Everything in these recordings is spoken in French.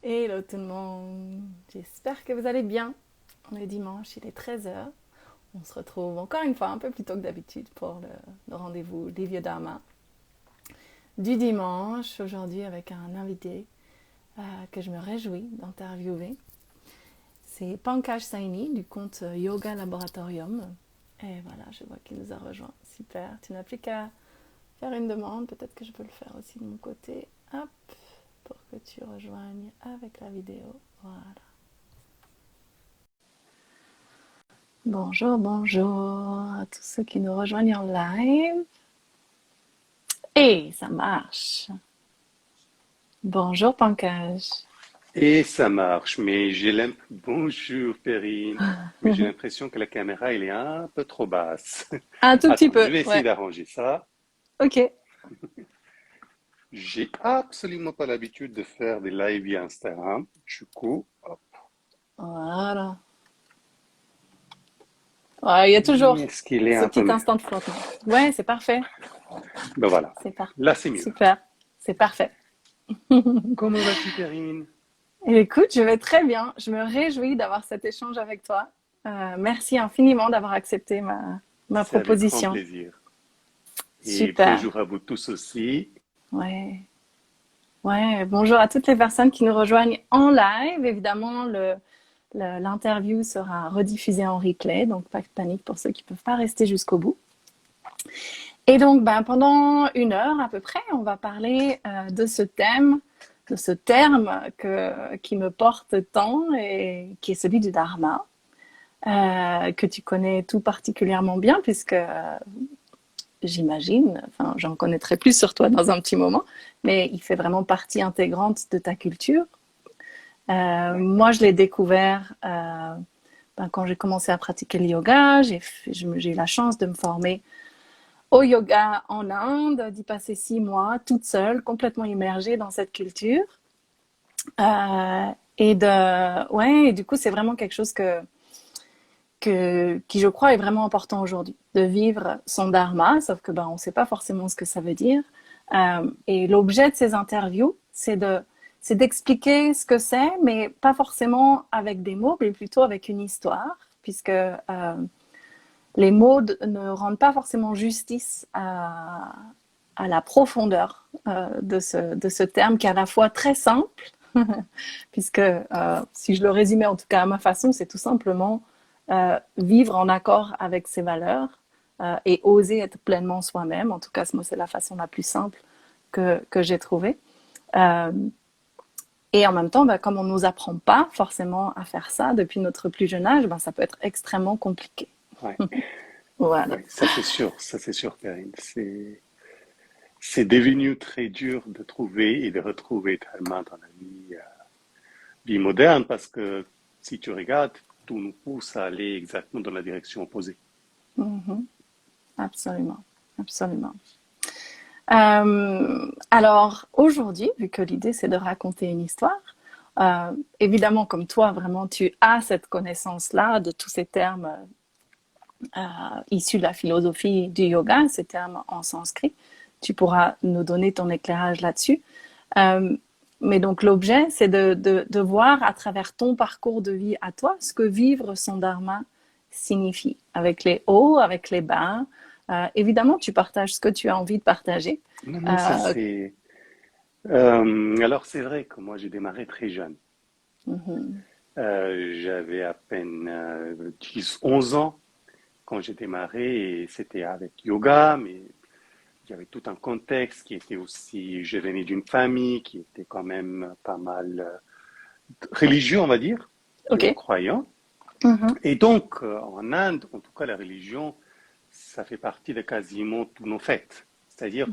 Hello tout le monde, j'espère que vous allez bien. On est dimanche, il est 13 heures. On se retrouve encore une fois un peu plus tôt que d'habitude pour le rendez-vous des vieux Dharma du dimanche, aujourd'hui avec un invité que je me réjouis d'interviewer. C'est Pankaj Saini du compte Yoga Laboratorium. Et voilà, je vois qu'il nous a rejoint. Super, tu n'as plus qu'à faire une demande, peut-être que je peux le faire aussi de mon côté. Hop, pour que tu rejoignes avec la vidéo. Voilà. Bonjour, bonjour à tous ceux qui nous rejoignent en live. Et ça marche. Bonjour Pankaj. Et ça marche, mais Bonjour Perrine, mais j'ai l'impression que la caméra, elle est un peu trop basse. Un tout petit Attends, je peu, vais essayer ouais. d'arranger ça. Ok. J'ai absolument pas l'habitude de faire des lives via Instagram. Du coup, hop, Voilà. Ouais, il y a toujours est-ce qu'il est ce un peu petit mieux? instant de flottement. Ouais, c'est parfait. Ben voilà, C'est parfait. là c'est mieux. Super. C'est parfait. Comment vas-tu Perrine? Et écoute, je vais très bien. Je me réjouis d'avoir cet échange avec toi. Merci infiniment d'avoir accepté ma C'est avec grand proposition. plaisir. Et Super. bonjour à vous tous aussi. Ouais. Ouais, bonjour à toutes les personnes qui nous rejoignent en live. Évidemment, l'interview sera rediffusée en replay, donc pas de panique pour ceux qui ne peuvent pas rester jusqu'au bout. Et donc, pendant 1 heure à peu près, on va parler de ce thème, de ce terme qui me porte tant et qui est celui du Dharma, que tu connais tout particulièrement bien puisque j'imagine, enfin j'en connaîtrai plus sur toi dans un petit moment, mais il fait vraiment partie intégrante de ta culture. Ouais. Moi, je l'ai découvert quand j'ai commencé à pratiquer le yoga. J'ai eu la chance de me former au yoga en Inde, d'y passer 6 mois toute seule, complètement immergée dans cette culture. Ouais, et du coup, c'est vraiment quelque chose qui, je crois, est vraiment important aujourd'hui, de vivre son dharma, sauf que on ne sait pas forcément ce que ça veut dire. Et l'objet de ces interviews, c'est d'expliquer ce que c'est, mais pas forcément avec des mots, mais plutôt avec une histoire, puisque les mots ne rendent pas forcément justice à la profondeur de ce terme qui est à la fois très simple, puisque si je le résumais en tout cas à ma façon, c'est tout simplement vivre en accord avec ses valeurs et oser être pleinement soi-même. En tout cas, moi, c'est la façon la plus simple que j'ai trouvée. Euh, et en même temps, comme on ne nous apprend pas forcément à faire ça depuis notre plus jeune âge, ça peut être extrêmement compliqué. Ouais, Voilà. ouais, ça c'est sûr, Perrine. C'est devenu très dur de trouver et de retrouver tellement dans la vie moderne parce que si tu regardes, tout nous pousse à aller exactement dans la direction opposée. Mhm. Absolument. Absolument. Alors aujourd'hui, vu que l'idée c'est de raconter une histoire, évidemment comme toi vraiment tu as cette connaissance-là de tous ces termes issus de la philosophie du yoga, ces termes en sanskrit, tu pourras nous donner ton éclairage là-dessus. Euh, mais donc l'objet c'est de voir à travers ton parcours de vie à toi ce que vivre son dharma signifie, avec les hauts, avec les bas. Évidemment, tu partages ce que tu as envie de partager. Non, non, ça Euh, c'est. Alors c'est vrai que moi j'ai démarré très jeune. mhm, J'avais à peine 10, 11 ans quand j'ai démarré et c'était avec yoga, mais il y avait tout un contexte qui était aussi. Je venais d'une famille qui était quand même pas mal religieux, on va dire, ok. croyant. Mhm, Et donc, en Inde, en tout cas, la religion, ça fait partie de quasiment tous nos fêtes. C'est-à-dire,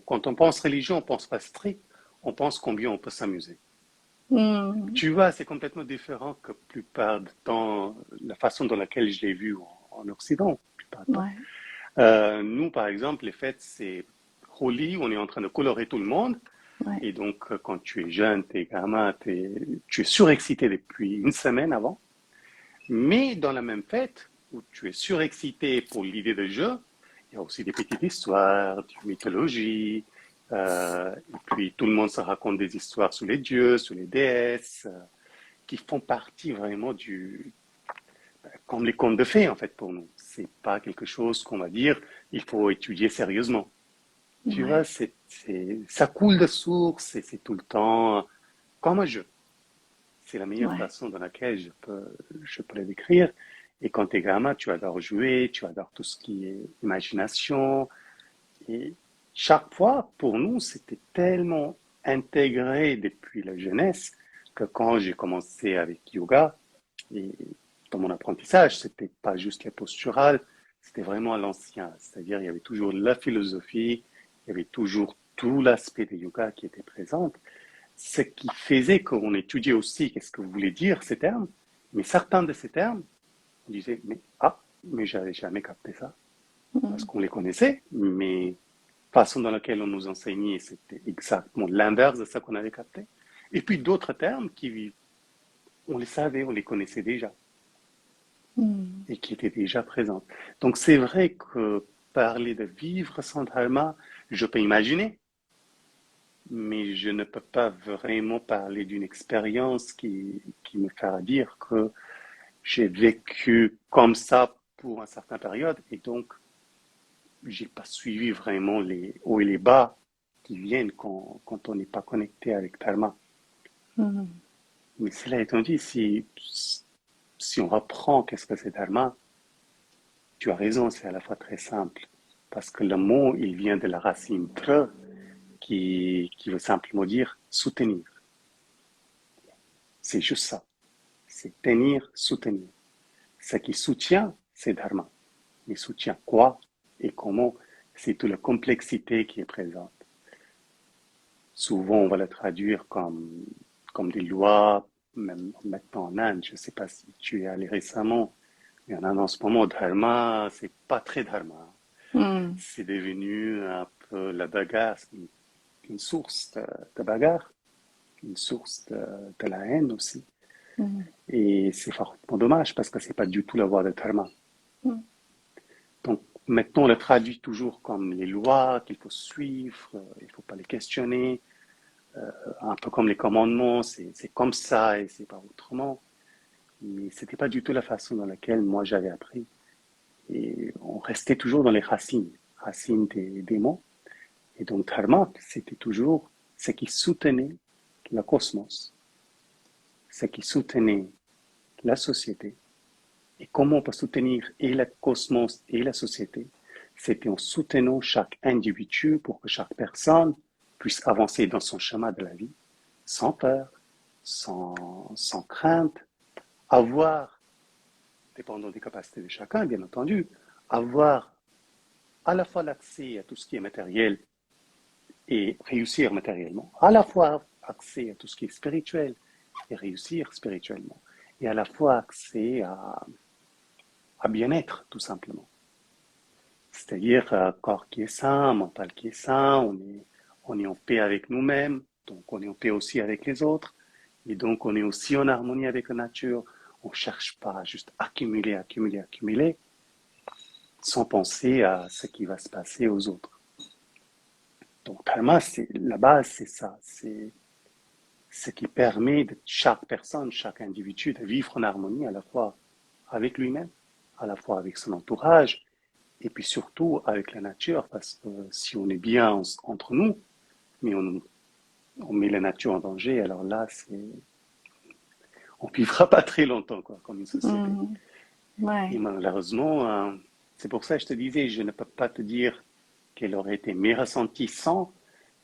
quand on pense religion, on pense pas strict, on pense combien on peut s'amuser. mhm, Tu vois, c'est complètement différent que la plupart du temps, la façon dans laquelle je l'ai vu en Occident, la plupart du temps. ouais, Nous, par exemple, les fêtes, c'est Holi, on est en train de colorer tout le monde. ouais. Et donc, quand tu es jeune, tu es gamin, tu es surexcité depuis une semaine avant. Mais dans la même fête, où tu es surexcité pour l'idée de jeu, il y a aussi des petites histoires, de mythologie, Et puis tout le monde se raconte des histoires sur les dieux, sur les déesses, qui font partie vraiment comme les contes de fées en fait pour nous. C'est pas quelque chose qu'on va dire, il faut étudier sérieusement. Tu vois, Ouais, ça coule de source et c'est tout le temps comme un jeu. C'est la meilleure ouais, façon dans laquelle je peux le décrire. Et quand tu es gamin, tu adores jouer, tu adores tout ce qui est imagination. Et chaque fois, pour nous, c'était tellement intégré depuis la jeunesse que quand j'ai commencé avec yoga, et dans mon apprentissage, c'était pas juste les posturales, c'était vraiment à l'ancien. C'est-à-dire, il y avait toujours la philosophie, il y avait toujours tout l'aspect de yoga qui était présent, ce qui faisait qu'on étudiait aussi qu'est-ce que voulaient dire ces termes, mais certains de ces termes, on disait, mais j'avais jamais capté ça, parce mm, qu'on les connaissait, mais la façon dans laquelle on nous enseignait, c'était exactement l'inverse de ça qu'on avait capté. Et puis d'autres termes on les savait, on les connaissait déjà, mm, et qui étaient déjà présents. Donc c'est vrai que parler de vivre sans dharma, je peux imaginer, mais je ne peux pas vraiment parler d'une expérience qui me fera dire que j'ai vécu comme ça pour une certaine période et donc j'ai pas suivi vraiment les hauts et les bas qui viennent quand on n'est pas connecté avec Dharma. mm. Mais cela étant dit, si on reprend qu'est-ce que c'est Dharma, tu as raison, c'est à la fois très simple. Parce que le mot, il vient de la racine tre, qui veut simplement dire soutenir. C'est juste ça. C'est tenir, soutenir. Ce qui soutient, c'est Dharma. Mais soutient quoi et comment, c'est toute la complexité qui est présente. Souvent, on va la traduire comme des lois, même maintenant en Inde. Je ne sais pas si tu es allé récemment, mais en Inde en ce moment, Dharma, c'est pas très Dharma. Mm, C'est devenu un peu la bagarre, une source de bagarre, une source de la haine aussi. mm, Et c'est fortement dommage parce que c'est pas du tout la voie de Dharma. mm. Donc maintenant, on le traduit toujours comme les lois qu'il faut suivre, il ne faut pas les questionner, un peu comme les commandements, c'est comme ça et c'est pas autrement. Mais c'était pas du tout la façon dans laquelle moi j'avais appris. Et on restait toujours dans les racines des mots. Et donc Dharma, c'était toujours ce qui soutenait le cosmos, ce qui soutenait la société. Et comment on peut soutenir et le cosmos et la société? C'était en soutenant chaque individu pour que chaque personne puisse avancer dans son chemin de la vie sans peur, sans crainte, avoir, dépendant des capacités de chacun, bien entendu, avoir à la fois l'accès à tout ce qui est matériel et réussir matériellement, à la fois accès à tout ce qui est spirituel et réussir spirituellement, et à la fois accès à bien-être, tout simplement. C'est-à-dire corps qui est sain, mental qui est sain, on est en paix avec nous-mêmes, donc on est en paix aussi avec les autres, et donc on est aussi en harmonie avec la nature. On ne cherche pas à juste accumuler, accumuler, accumuler, sans penser à ce qui va se passer aux autres. Donc Dharma, la base, c'est ça, c'est ce qui permet de chaque personne, chaque individu de vivre en harmonie à la fois avec lui-même, à la fois avec son entourage, et puis surtout avec la nature, parce que si on est bien entre nous, mais on met la nature en danger, alors là, on ne vivra pas très longtemps, quoi, comme une société. Mm. Et Ouais. malheureusement, c'est pour ça que je te disais, je ne peux pas te dire quel aurait été mes ressentis sans,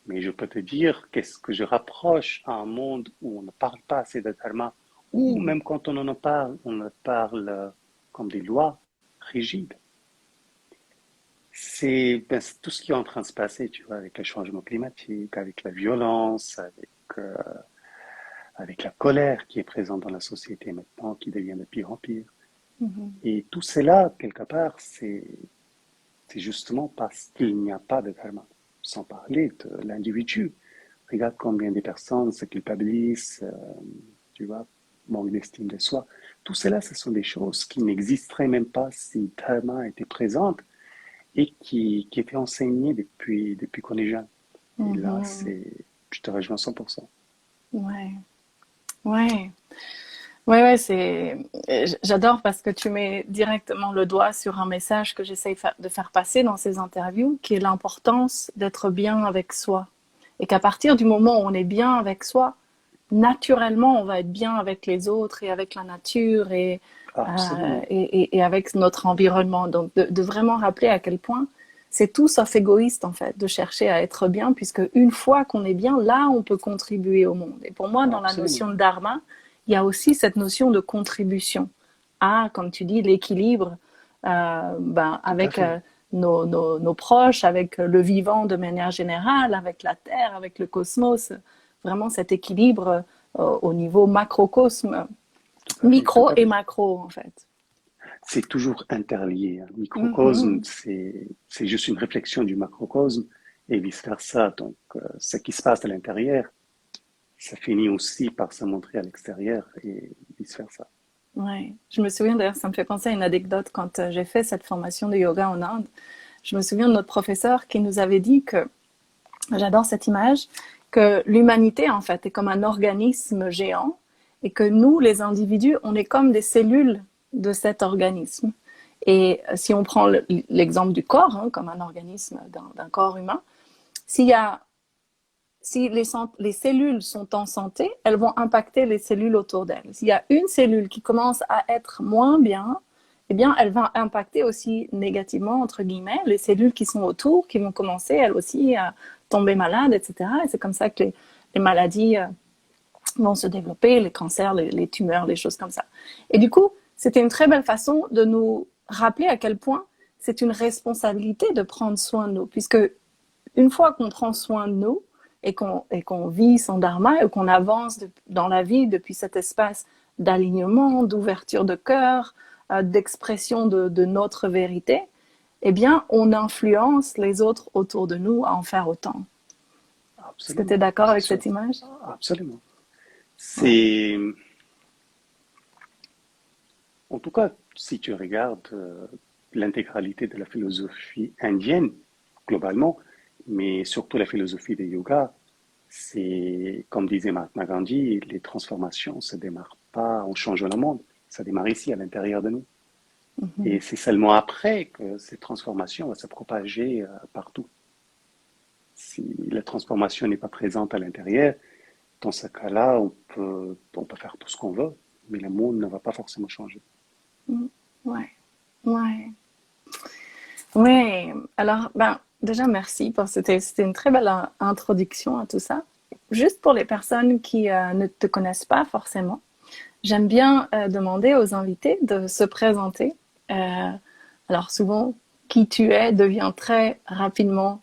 mais je peux te dire qu'est-ce que je rapproche à un monde où on ne parle pas assez de dharma, ou Mm. même quand on en parle comme des lois rigides. C'est tout ce qui est en train de se passer, tu vois, avec le changement climatique, avec la violence, avec la colère qui est présente dans la société maintenant, qui devient de pire en pire. Mhm. Et tout cela, quelque part, c'est justement parce qu'il n'y a pas de dharma. Sans parler de l'individu. Regarde combien de personnes se culpabilisent, tu vois, manque d'estime de soi. Tout cela, ce sont des choses qui n'existeraient même pas si dharma était présente et qui étaient enseignées depuis qu'on est jeune. Et là, Mhm. je te rejoins 100%. Ouais, ouais. Ouais, ouais, j'adore parce que tu mets directement le doigt sur un message que j'essaye de faire passer dans ces interviews, qui est l'importance d'être bien avec soi. Et qu'à partir du moment où on est bien avec soi, naturellement, on va être bien avec les autres et avec la nature Absolument. et avec notre environnement. Donc, de vraiment rappeler à quel point c'est tout sauf égoïste, en fait, de chercher à être bien, puisque une fois qu'on est bien, là, on peut contribuer au monde. Et pour moi, dans la Absolument. notion de dharma, il y a aussi cette notion de contribution à, comme tu dis, l'équilibre Tout à avec fait. nos proches, avec le vivant de manière générale, avec la Terre, avec le cosmos. Vraiment cet équilibre au niveau macrocosme, Tout à fait. Tout micro à et fait. macro en fait. C'est toujours interlié. Un microcosme, Mhm. c'est juste une réflexion du macrocosme et vice-versa. Donc, ce qui se passe à l'intérieur, ça finit aussi par se montrer à l'extérieur et vice-versa. Ouais. Je me souviens d'ailleurs, ça me fait penser à une anecdote quand j'ai fait cette formation de yoga en Inde. Je me souviens de notre professeur qui nous avait dit que, j'adore cette image, que l'humanité en fait est comme un organisme géant et que nous, les individus, on est comme des cellules de cet organisme. Et si on prend l'exemple du corps, hein, comme un organisme d'un corps humain, s'il y a si les cellules sont en santé, elles vont impacter les cellules autour d'elles. S'il y a une cellule qui commence à être moins bien, eh bien, elle va impacter aussi négativement, entre guillemets, les cellules qui sont autour, qui vont commencer, elles aussi, à tomber malades, etc. Et c'est comme ça que les maladies vont se développer, les cancers, les tumeurs, les choses comme ça. Et du coup, c'était une très belle façon de nous rappeler à quel point c'est une responsabilité de prendre soin de nous, puisque une fois qu'on prend soin de nous et qu'on vit son dharma et qu'on avance dans la vie depuis cet espace d'alignement, d'ouverture de cœur, d'expression de notre vérité, eh bien, on influence les autres autour de nous à en faire autant. Est-ce que tu es Absolument. d'accord avec cette image? Absolument. Ouais. C'est, en tout cas, si tu regardes l'intégralité de la philosophie indienne, globalement, mais surtout la philosophie des yoga, c'est, comme disait Mahatma Gandhi, les transformations ne se démarrent pas en changeant le monde, ça démarre ici, à l'intérieur de nous. Et Mhm. c'est seulement après que cette transformation va se propager partout. Si la transformation n'est pas présente à l'intérieur, dans ce cas-là, on peut faire tout ce qu'on veut, mais le monde ne va pas forcément changer. Mhm. Ouais. Ouais. Ouais. Alors, ben, déjà, merci parce que c'était une très belle introduction à tout ça. Juste pour les personnes qui ne te connaissent pas forcément, j'aime bien demander aux invités de se présenter. Euh, alors souvent, qui tu es devient très rapidement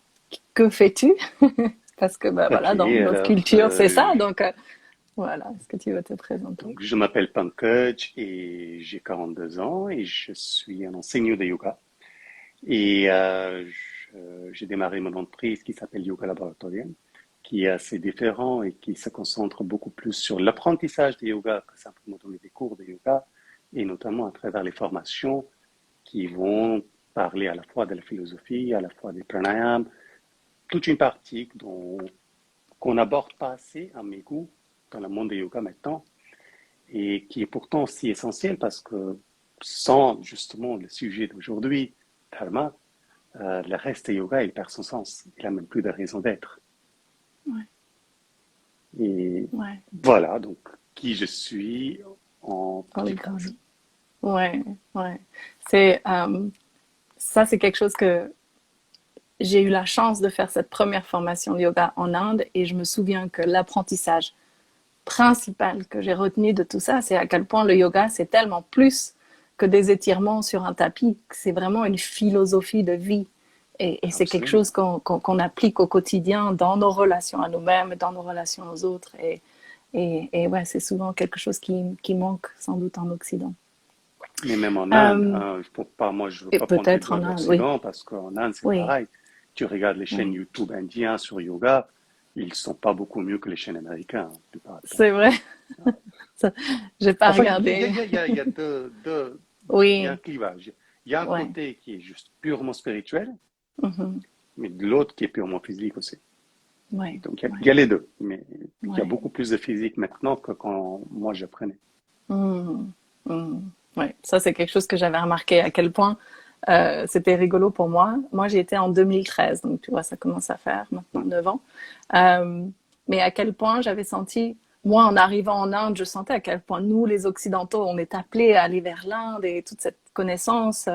que fais-tu parce que bah, Ok, voilà, dans notre alors, culture, c'est ça. Donc voilà, est-ce que tu veux te présenter? donc je m'appelle Pankaj et j'ai 42 ans et je suis un enseignant de yoga. Et j'ai démarré mon entreprise qui s'appelle Yoga Laboratorium, qui est assez différent et qui se concentre beaucoup plus sur l'apprentissage de yoga que simplement donner des cours de yoga, et notamment à travers les formations qui vont parler à la fois de la philosophie, à la fois des pranayams, toute une partie qu'on n'aborde pas assez à mes goûts dans le monde du yoga maintenant, et qui est pourtant si essentiel parce que sans justement le sujet d'aujourd'hui, Dharma, le reste du yoga, il perd son sens. Il n'a même plus de raison d'être. Ouais, Et ouais, voilà, donc, qui je suis en dans les petite grandes phrase. lignes. Ouais, ouais. C'est ça, c'est quelque chose que j'ai eu la chance de faire cette première formation de yoga en Inde et je me souviens que l'apprentissage principal que j'ai retenu de tout ça, c'est à quel point le yoga, c'est tellement plus que des étirements sur un tapis. C'est vraiment une philosophie de vie. Et c'est quelque chose Absolument. qu'on applique au quotidien dans nos relations à nous-mêmes, dans nos relations aux autres. Et ouais, c'est souvent quelque chose qui manque sans doute en Occident. Mais même en Inde, Euh, hein, faut pas, moi, je ne veux et pas pointer le peut-être doigt en de Inde, oui. l'Occident parce qu'en Inde, c'est Oui, pareil. Tu regardes les chaînes oui. YouTube indiens sur yoga, ils ne sont pas beaucoup mieux que les chaînes américaines, la plupart du temps. C'est vrai. Ça, j'ai pas Enfin, il y a, regardé. il y a, il y a, il y a il y a un Oui, clivage. Il y a un ouais. côté qui est juste purement spirituel, Mhm. mais de l'autre qui est purement physique aussi. Ouais, Donc, il y ouais, a les deux, mais il y a ouais. beaucoup plus de physique maintenant que quand moi j'apprenais. Hmm, hmm. Ouais, ça c'est quelque chose que j'avais remarqué à quel point c'était rigolo pour moi. Moi, j'ai été en 2013, donc tu vois, ça commence à faire maintenant 9 ans. Euh, mais à quel point j'avais senti, moi, en arrivant en Inde, je sentais à quel point nous, les Occidentaux, on est appelés à aller vers l'Inde et toute cette connaissance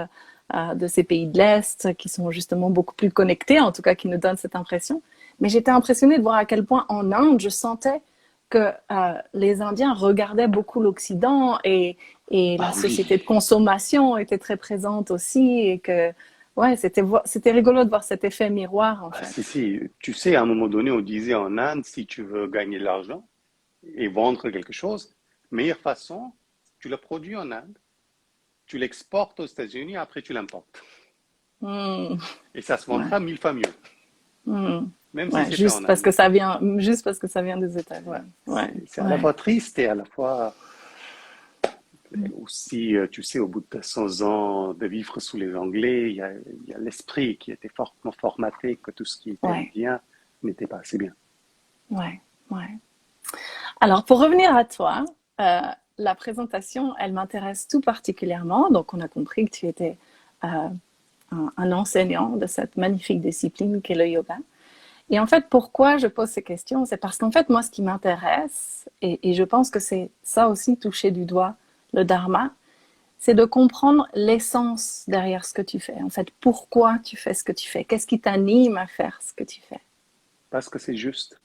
de ces pays de l'Est qui sont justement beaucoup plus connectés, en tout cas qui nous donnent cette impression. Mais j'étais impressionnée de voir à quel point en Inde, je sentais que les Indiens regardaient beaucoup l'Occident et la Ah oui. société de consommation était très présente aussi et que ouais, c'était rigolo de voir cet effet miroir en Ah, si, fait. si, tu sais, à un moment donné, on disait en Inde, si tu veux gagner de l'argent et vendre quelque chose, meilleure façon, tu le produis en Inde, tu l'exportes aux États-Unis, après tu l'importes. Hmm, Et ça se ouais, vendra 1000 fois mieux, hmm, même si ouais, c'est fait en Inde. juste parce que ça vient des États-Unis. Ouais. Ouais, ouais, C'est à la ouais. fois triste et à la fois aussi, tu sais, au bout de 100 ans de vivre sous les Anglais, il y a l'esprit qui était fortement formaté que tout ce qui était Ouais, indien n'était pas assez bien. ouais, ouais. Alors, pour revenir à toi, euh, la présentation, elle m'intéresse tout particulièrement. Donc, on a compris que tu étais euh, un enseignant de cette magnifique discipline qu'est le yoga. Et en fait, pourquoi je pose ces questions? C'est parce qu'en fait, moi, ce qui m'intéresse, et je pense que c'est ça aussi toucher du doigt le dharma, c'est de comprendre l'essence derrière ce que tu fais. En fait, pourquoi tu fais ce que tu fais? Qu'est-ce qui t'anime à faire ce que tu fais? Parce que c'est juste,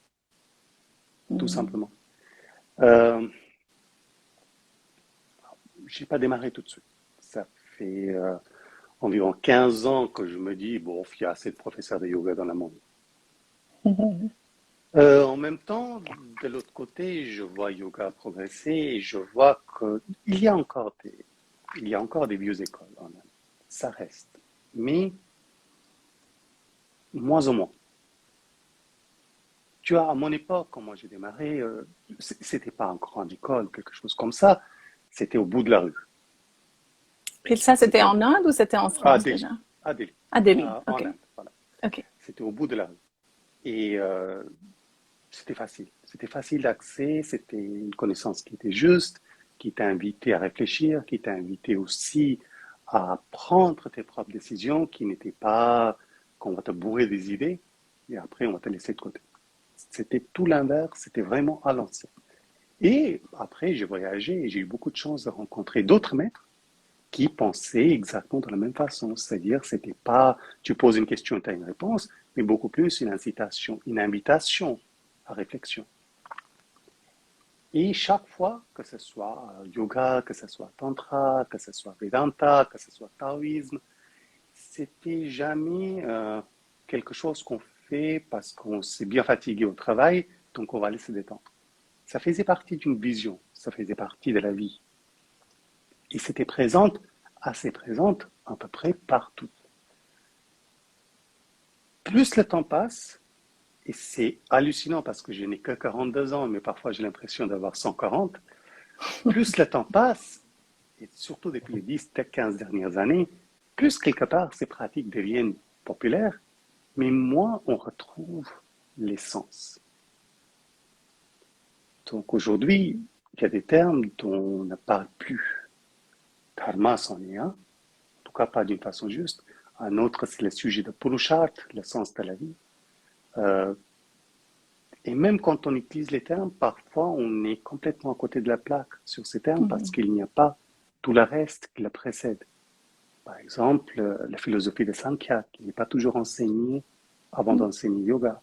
tout Mm. simplement. J'ai pas démarré tout de suite. Ça fait environ 15 ans que je me dis, bon, il y a assez de professeurs de yoga dans le monde. En même temps, de l'autre côté, je vois yoga progresser et je vois qu'il y a encore il y a encore des vieux écoles en Inde. Ça reste. Mais moins ou moins. Tu vois, à mon époque, quand moi j'ai démarré, c'était pas en grande école, quelque chose comme ça. C'était au bout de la rue. Et ça, c'était C'était en Inde ou c'était en à France déjà? Delhi, à Delhi, À Delhi. en Ok, Inde. Voilà. ok. C'était au bout de la rue. Et c'était facile. C'était facile d'accès, c'était une connaissance qui était juste, qui t'a invité à réfléchir, qui t'a invité aussi à prendre tes propres décisions, qui n'étaient pas qu'on va te bourrer des idées et après on va te laisser de côté. C'était tout l'inverse, c'était vraiment à l'ancienne. Et après, j'ai voyagé et j'ai eu beaucoup de chance de rencontrer d'autres maîtres qui pensaient exactement de la même façon. C'est-à-dire, c'était pas tu poses une question, tu as une réponse, mais beaucoup plus une incitation, une invitation à réflexion. Et chaque fois, que ce soit yoga, que ce soit tantra, que ce soit vedanta, que ce soit taoïsme, c'était jamais quelque chose qu'on fait parce qu'on s'est bien fatigué au travail, donc on va aller se détendre. Ça faisait partie d'une vision, ça faisait partie de la vie. Et c'était présente, assez présente, à peu près partout. Plus le temps passe, et c'est hallucinant parce que je n'ai que 42 ans, mais parfois j'ai l'impression d'avoir 140, plus le temps passe, et surtout depuis les 10-15 dernières années, plus quelque part ces pratiques deviennent populaires, mais moins on retrouve l'essence. Donc aujourd'hui, il y a des termes dont on ne parle plus. Dharma, c'en est un, en tout cas pas d'une façon juste. Un autre, c'est le sujet de Purusharth, le sens de la vie. Euh, et même quand on utilise les termes, parfois on est complètement à côté de la plaque sur ces termes parce Mhm, qu'il n'y a pas tout le reste qui le précède. Par exemple, la philosophie de Sankhya, qui n'est pas toujours enseignée avant d'enseigner yoga,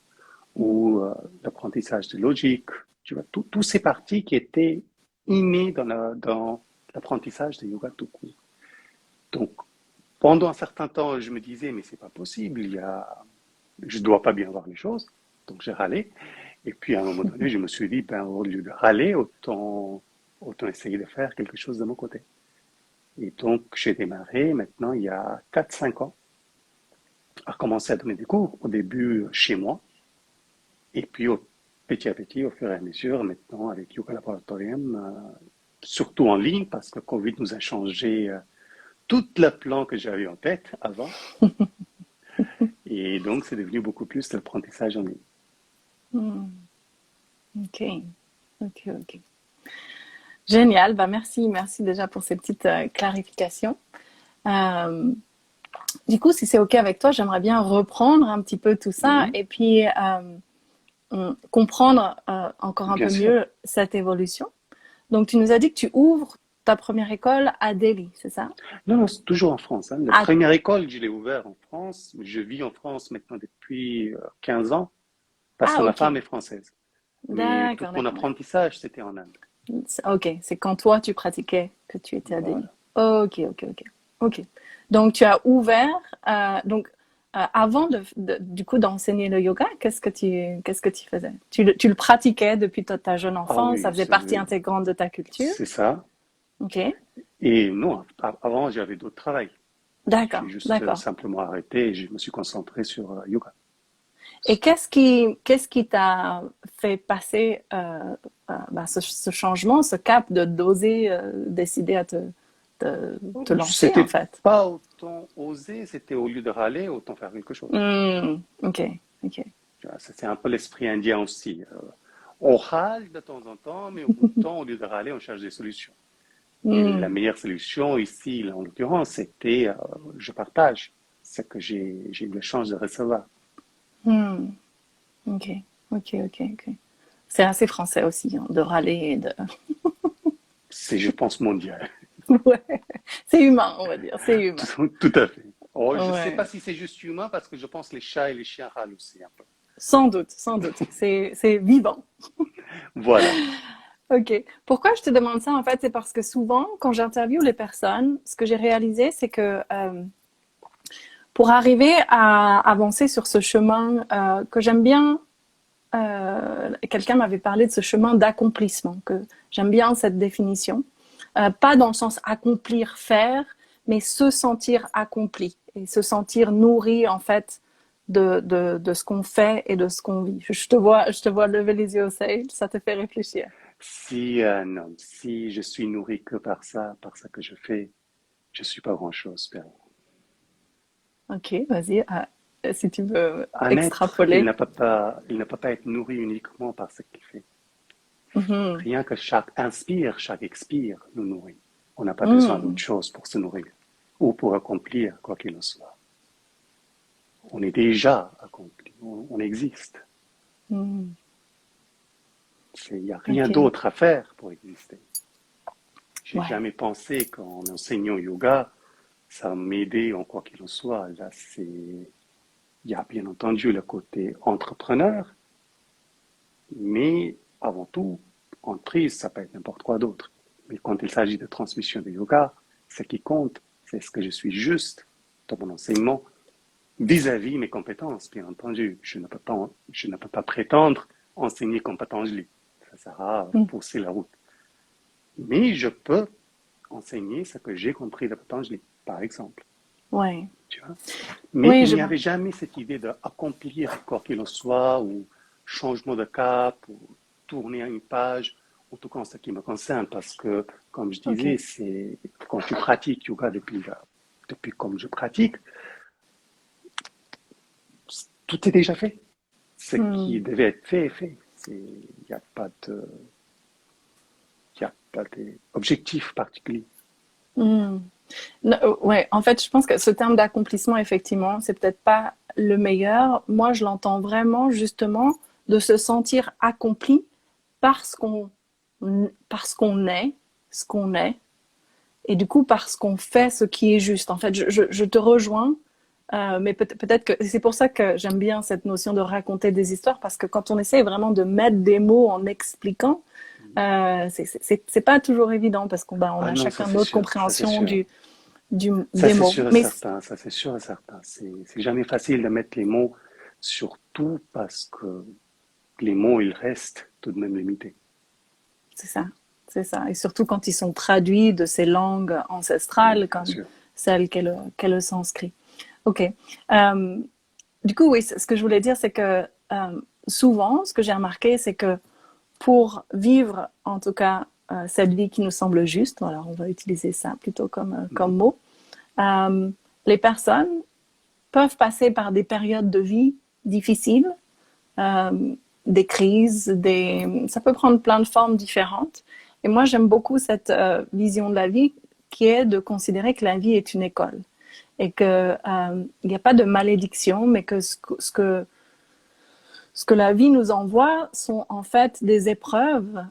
mhm, ou l'apprentissage de logique, tu vois, tous ces parties qui étaient innées dans l'apprentissage de yoga tout court. Donc, pendant un certain temps, je me disais, mais c'est pas possible, je dois pas bien voir les choses, donc j'ai râlé. Et puis à un moment donné, je me suis dit, ben, au lieu de râler, autant essayer de faire quelque chose de mon côté. Et donc, j'ai démarré maintenant il y a 4-5 ans à commencer à donner des cours, au début chez moi, et puis petit à petit, au fur et à mesure, maintenant avec Yoga Laboratorium, surtout en ligne, parce que Covid nous a changé tout le plan que j'avais en tête avant, et donc c'est devenu beaucoup plus l'apprentissage en ligne. Hmm. Ok, ok, ok. Génial. Bah, merci, merci déjà pour ces petites clarifications. Euh, du coup, si c'est ok avec toi, j'aimerais bien reprendre un petit peu tout ça Mhm. et puis comprendre encore un Bien peu sûr. mieux cette évolution. Donc, tu nous as dit que tu ouvres ta première école à Delhi, c'est ça? Non, non, c'est toujours en France, hein. La Ah, première école, je l'ai ouverte en France. Je vis en France maintenant depuis 15 ans parce que ah, ma ok. femme est française. Mais tout D'accord, mon d'accord, d'accord. apprentissage, c'était en Inde. Ok, c'est quand toi tu pratiquais que tu étais à Delhi. Voilà. Ok, ok, ok. Ok. Donc tu as ouvert, avant du coup d'enseigner le yoga, qu'est-ce que tu faisais? Tu le pratiquais depuis ta jeune Ah enfance, ça oui, faisait partie intégrante de ta culture? c'est ça. Ok. Et non, avant, j'avais d'autres travails. J'ai D'accord, juste d'accord. simplement arrêté et je me suis concentré sur yoga. Et qu'est-ce qui t'a fait passer bah, ce changement, ce cap de d'oser décider à te lancer en C'était fait? pas autant oser, c'était au lieu de râler, autant faire quelque chose. Ok, ok. Tu vois, c'est un peu l'esprit indien aussi. On râle de temps en temps, mais au bout du temps, au lieu de râler, on cherche des solutions. Et la Hmm, meilleure solution ici, en l'occurrence, c'était je partage ce que j'ai eu la chance de recevoir. hmm, ok, ok, ok, ok. C'est assez français aussi, hein, de râler et de... C'est, je pense, mondial. Ouais, c'est humain, on va dire, c'est humain. Tout à fait. Oh, je ne sais pas Ouais, si c'est juste humain parce que je pense que les chats et les chiens râlent aussi un peu. sans doute, sans doute. C'est vivant. Voilà. Ok. Pourquoi je te demande ça, en fait, c'est parce que souvent, quand j'interviewe les personnes, ce que j'ai réalisé, c'est que pour arriver à avancer sur ce chemin que j'aime bien, quelqu'un m'avait parlé de ce chemin d'accomplissement, que j'aime bien cette définition. Pas dans le sens accomplir, faire, mais se sentir accompli et se sentir nourri, en fait, de ce qu'on fait et de ce qu'on vit. Je te vois lever les yeux au ciel, ça te fait réfléchir. Si, non, si je suis nourri que par ça que je fais, je suis pas grand-chose, Perry. Ok, vas-y, si tu veux Un être, extrapoler. il ne peut pas être nourri uniquement par ce qu'il fait. Mhm. Rien que chaque inspire, chaque expire nous nourrit. On n'a pas besoin d'autre Mhm. chose pour se nourrir ou pour accomplir quoi qu'il en soit. On est déjà accompli, on existe. Mhm. Il n'y a rien Ok, d'autre à faire pour exister. J'ai ouais. jamais pensé qu'en enseignant yoga, ça va m'aider en quoi qu'il en soit. Là, il y a bien entendu le côté entrepreneur, mais avant tout, entreprise, ça peut être n'importe quoi d'autre. Mais quand il s'agit de transmission de yoga, ce qui compte, c'est ce que je suis juste dans mon enseignement vis-à-vis mes compétences, bien entendu. Je ne peux pas prétendre enseigner comme Patanjali. Ça sert à Mhm. pousser la route. Mais je peux enseigner ce que j'ai compris de Patanjali, par exemple. Ouais. Tu vois. Mais Oui, il je n'y vois. avait jamais cette idée d'accomplir quoi qu'il en soit, ou changement de cap, ou tourner à une page, en tout cas en ce qui me concerne, parce que, comme je Ok. disais, c'est quand tu pratiques yoga depuis comme je pratique, tout est déjà fait. Ce qui Hmm. devait être fait est fait. Il n'y a pas de, il y a pas d'objectif particulier. Hmm. Ouais, en fait, je pense que ce terme d'accomplissement, effectivement, c'est peut-être pas le meilleur. Moi, je l'entends vraiment justement de se sentir accompli parce qu'on parce qu'on est ce qu'on est et du coup parce qu'on fait ce qui est juste. En fait, je te rejoins, mais peut-être que c'est pour ça que j'aime bien cette notion de raconter des histoires parce que quand on essaie vraiment de mettre des mots en expliquant, c'est pas toujours évident parce qu'on on Ah a non, ça chacun c'est notre sûr, ça c'est compréhension sûr. Ça, des c'est mots. sûr et Mais certain, ça, c'est sûr et certain. C'est jamais facile de mettre les mots sur tout parce que les mots, ils restent tout de même limités. c'est ça, c'est ça. Et surtout quand ils sont traduits de ces langues ancestrales Bien comme sûr. celle qu'est le sanskrit. Ok. Euh, du coup, oui, ce que je voulais dire, c'est que souvent, ce que j'ai remarqué, c'est que pour vivre, en tout cas, cette vie qui nous semble juste, voilà, on va utiliser ça plutôt comme Mhm. mot, euh, les personnes peuvent passer par des périodes de vie difficiles, des crises, ça peut prendre plein de formes différentes. Et moi, j'aime beaucoup cette vision de la vie qui est de considérer que la vie est une école et que il n'y a pas de malédiction, mais que ce que la vie nous envoie sont en fait des épreuves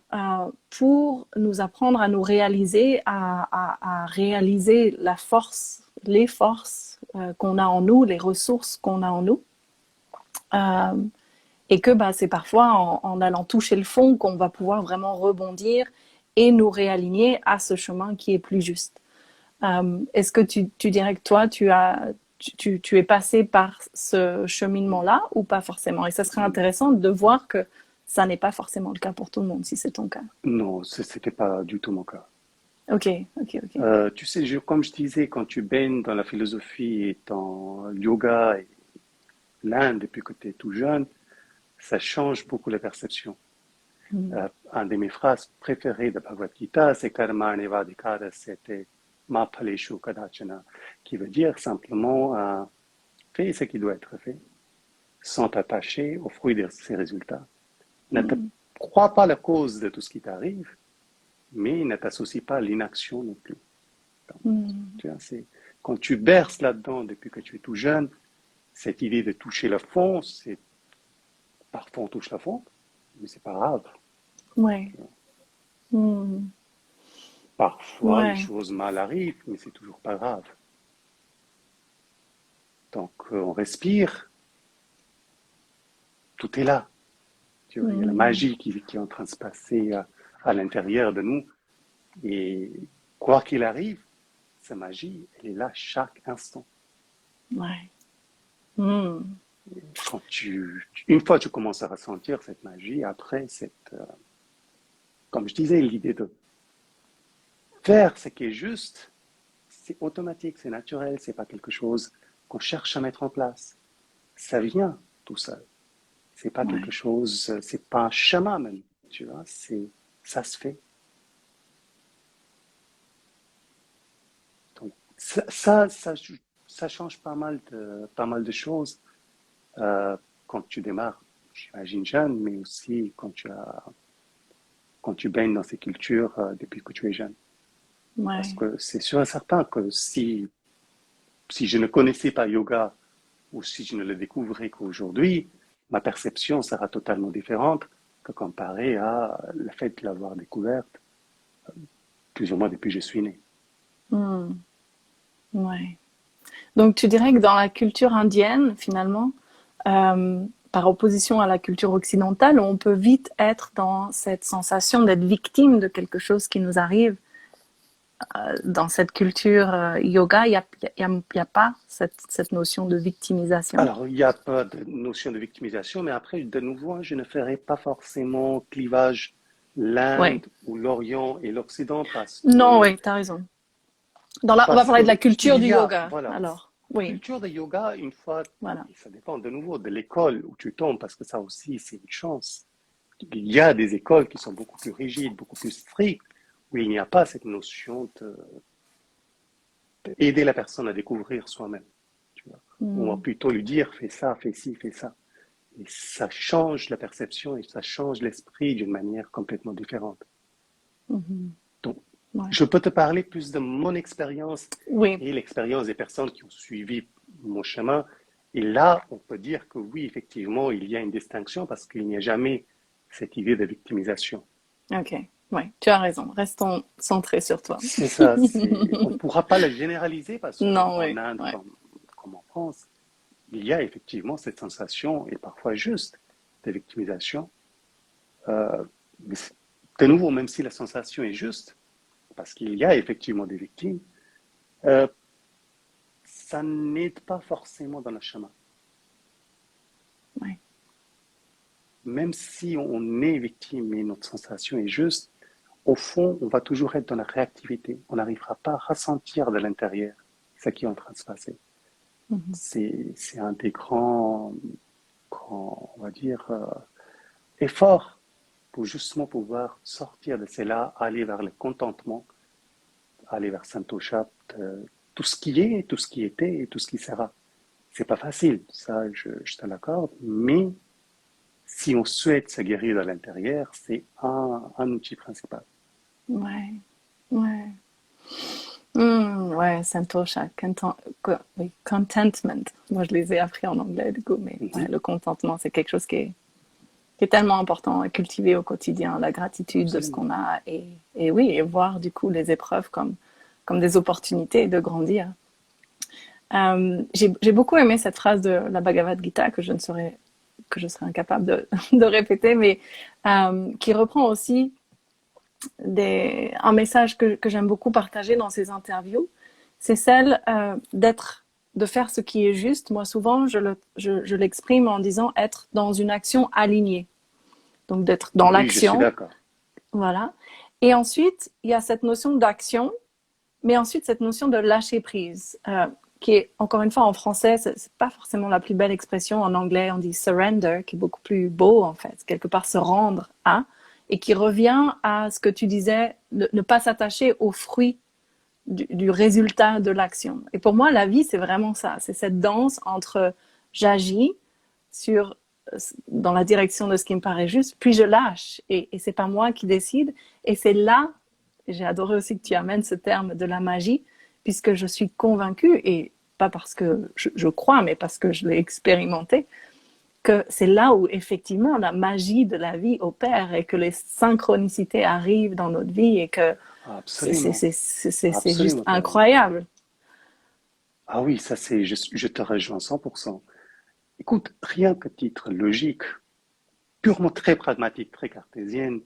pour nous apprendre à nous réaliser, à réaliser la force, les forces qu'on a en nous, les ressources qu'on a en nous. Euh, et que bah, c'est parfois en allant toucher le fond qu'on va pouvoir vraiment rebondir et nous réaligner à ce chemin qui est plus juste. Est-ce que tu dirais que toi, tu es passé par ce cheminement-là ou pas forcément? Et ça serait intéressant de voir que ça n'est pas forcément le cas pour tout le monde, si c'est ton cas. Non, c'était pas du tout mon cas. Ok, ok, ok. Tu sais, comme je disais, quand tu baignes dans la philosophie et dans le yoga et l'Inde depuis que tu es tout jeune, ça change beaucoup la perception. Mm. Un de mes phrases préférées de Bhagavad Gita, c'est Karmane Vadikara, c'était Ma Phaleshu Kadachana, qui veut dire simplement fais ce qui doit être fait, sans t'attacher aux fruits de ses résultats. Ne te crois pas la cause de tout ce qui t'arrive, mais ne t'associe pas à l'inaction non plus. Donc, Mm. tu vois, quand tu berces là-dedans depuis que tu es tout jeune, cette idée de toucher le fond, parfois on touche le fond, mais c'est pas grave. Ouais. Mm. Parfois les Ouais. choses mal arrivent, mais c'est toujours pas grave. Donc on respire, tout est là. Tu vois, il y a la Mm. magie qui est en train de se passer à l'intérieur de nous. Et quoi qu'il arrive, cette magie, elle est là chaque instant. Ouais. Mm. Une fois que tu commences à ressentir cette magie, après, comme je disais, l'idée de faire ce qui est juste, c'est automatique, c'est naturel, c'est pas quelque chose qu'on cherche à mettre en place. Ça vient tout seul. C'est pas quelque Ouais. chose, c'est pas un chemin même, tu vois, ça se fait. Donc, ça change pas mal de choses quand tu démarres, j'imagine jeune, mais aussi quand tu baignes dans ces cultures depuis que tu es jeune. Parce Ouais. que c'est sûr et certain que si je ne connaissais pas yoga ou si je ne le découvrais qu'aujourd'hui, ma perception sera totalement différente que comparée à le fait de l'avoir découverte plus ou moins depuis que je suis né. Mm. Ouais. Donc tu dirais que dans la culture indienne, finalement, par opposition à la culture occidentale, on peut vite être dans cette sensation d'être victime de quelque chose qui nous arrive. Dans cette culture yoga, il y a pas cette notion de victimisation. Alors, il n'y a pas de notion de victimisation, mais après, de nouveau, je ne ferai pas forcément clivage Ouais. l'Inde ou l'Orient et l'Occident Non, oui, t'as raison. On va parce parler de que la culture il du y a, yoga, voilà, alors. la Oui, culture de yoga, une fois, voilà. et ça dépend de nouveau de l'école où tu tombes, parce que ça aussi, c'est une chance. Il y a des écoles qui sont beaucoup plus rigides, beaucoup plus strictes, où il n'y a pas cette notion d'aider la personne à découvrir soi-même. Tu vois. On va Mm. plutôt lui dire, fais ça, fais ci, fais ça. Et ça change la perception et ça change l'esprit d'une manière complètement différente. Mhm. Donc, Ouais. je peux te parler plus de mon expérience Oui. et l'expérience des personnes qui ont suivi mon chemin. Et là, on peut dire que oui, effectivement, il y a une distinction parce qu'il n'y a jamais cette idée de victimisation. Ok. Ouais, tu as raison. Restons centrés sur toi. C'est ça, on ne pourra pas la généraliser parce Non, qu'en oui. Inde, Ouais. comme en France, il y a effectivement cette sensation, et parfois juste, de victimisation. Euh, mais de nouveau, même si la sensation est juste, parce qu'il y a effectivement des victimes, euh, ça n'aide pas forcément dans le chemin. Ouais. Même si on est victime et notre sensation est juste, au fond, on va toujours être dans la réactivité. On n'arrivera pas à ressentir de l'intérieur ce qui est en train de se passer. Mhm. C'est un des on va dire, efforts pour justement pouvoir sortir de cela, aller vers le contentement, aller vers Santosha, tout ce qui est, tout ce qui était et tout ce qui sera. C'est pas facile, ça je te l'accorde, mais si on souhaite se guérir de l'intérieur, c'est un outil principal. Ouais, ouais. Ouais, Santosha, oui, contentment. Moi, je les ai appris en anglais, du coup, mais ouais, Mhm. le contentement, c'est quelque chose qui est tellement important à cultiver au quotidien, la gratitude de ce Absolument. qu'on a et oui, et voir du coup les épreuves comme des opportunités de grandir. J'ai beaucoup aimé cette phrase de la Bhagavad Gita que je serais incapable de répéter, mais qui reprend aussi un message que j'aime beaucoup partager dans ces interviews. C'est celle de faire ce qui est juste. Moi, souvent, je l'exprime en disant être dans une action alignée. Donc, d'être dans Oui, je suis l'action. d'accord. Voilà. Et ensuite, il y a cette notion d'action, mais ensuite cette notion de lâcher prise, qui est, encore une fois, en français, c'est pas forcément la plus belle expression. En anglais, on dit surrender, qui est beaucoup plus beau, en fait. Quelque part, se rendre à, et qui revient à ce que tu disais, ne pas s'attacher aux fruits du résultat de l'action. Et pour moi, la vie, c'est vraiment ça. C'est cette danse entre j'agis sur dans la direction de ce qui me paraît juste, puis je lâche. Et c'est pas moi qui décide. Et c'est là, j'ai adoré aussi que tu amènes ce terme de la magie, puisque je suis convaincue, et pas parce que je crois, mais parce que je l'ai expérimenté, que c'est là où effectivement la magie de la vie opère et que les synchronicités arrivent dans notre vie et que Absolument. c'est juste Absolument, tu as raison. incroyable. Ah oui, ça c'est, je te rejoins 100%. Écoute, rien que titre logique, purement très pragmatique, très cartésienne,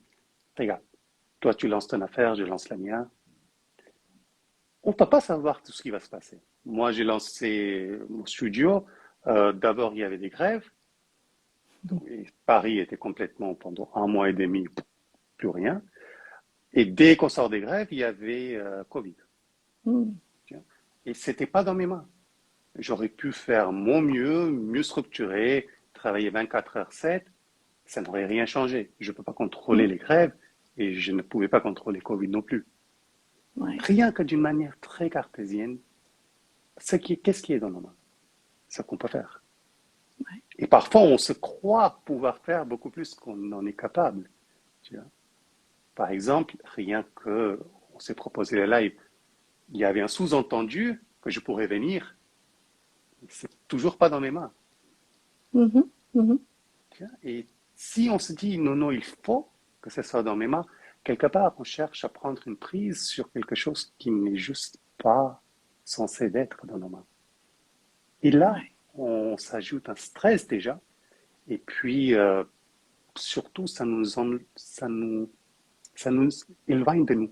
regarde, toi tu lances ton affaire, je lance la mienne. On ne peut pas savoir tout ce qui va se passer. Moi, j'ai lancé mon studio. D'abord, il y avait des grèves. Donc, Paris était complètement, pendant un mois et demi, plus rien. Et dès qu'on sort des grèves, il y avait Covid. Mm. Et c'était pas dans mes mains. J'aurais pu faire mon mieux, mieux structurer, travailler 24h/7. Ça n'aurait rien changé. Je ne peux pas contrôler Mm. les grèves et je ne pouvais pas contrôler Covid non plus. Ouais. Rien que d'une manière très cartésienne, qu'est-ce qui est dans nos mains? Ce qu'on peut faire. Ouais. Et parfois, on se croit pouvoir faire beaucoup plus qu'on n'en est capable. Tu vois. Par exemple, rien que on s'est proposé le live, il y avait un sous-entendu que je pourrais venir. C'est toujours pas dans mes mains. Mm-hmm. Mm-hmm. Tu vois. Et si on se dit non, non, il faut que ce soit dans mes mains, quelque part, on cherche à prendre une prise sur quelque chose qui n'est juste pas censé d'être dans nos mains. Et là, Ouais. on s'ajoute un stress déjà. Et puis, surtout, ça nous éloigne de nous,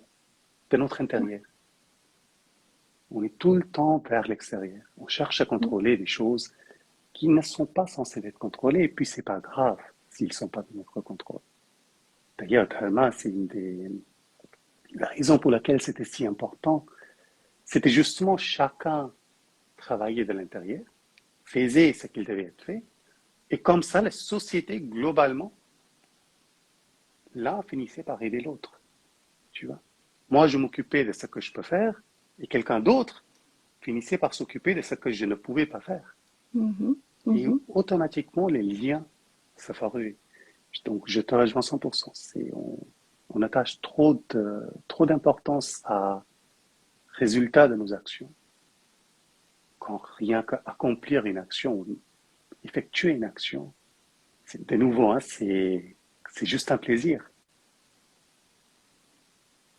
de notre intérieur. On est tout le temps vers l'extérieur. On cherche à Mm. contrôler des choses qui ne sont pas censées être contrôlées, et puis c'est pas grave s'ils ne sont pas de notre contrôle. D'ailleurs, Dharma, c'est une des la raison pour laquelle c'était si important. C'était justement chacun travaillait de l'intérieur, faisait ce qu'il devait être fait, et comme ça, la société, globalement, l'un finissait par aider l'autre. Tu vois. Moi, je m'occupais de ce que je peux faire, et quelqu'un d'autre finissait par s'occuper de ce que je ne pouvais pas faire. Mm-hmm. Et Mm-hmm. automatiquement, les liens se favorisent. Donc, je te rejoins 100%. On attache trop d'importance à résultat de nos actions, quand rien qu'accomplir une action, effectuer une action, c'est de nouveau, hein, c'est juste un plaisir.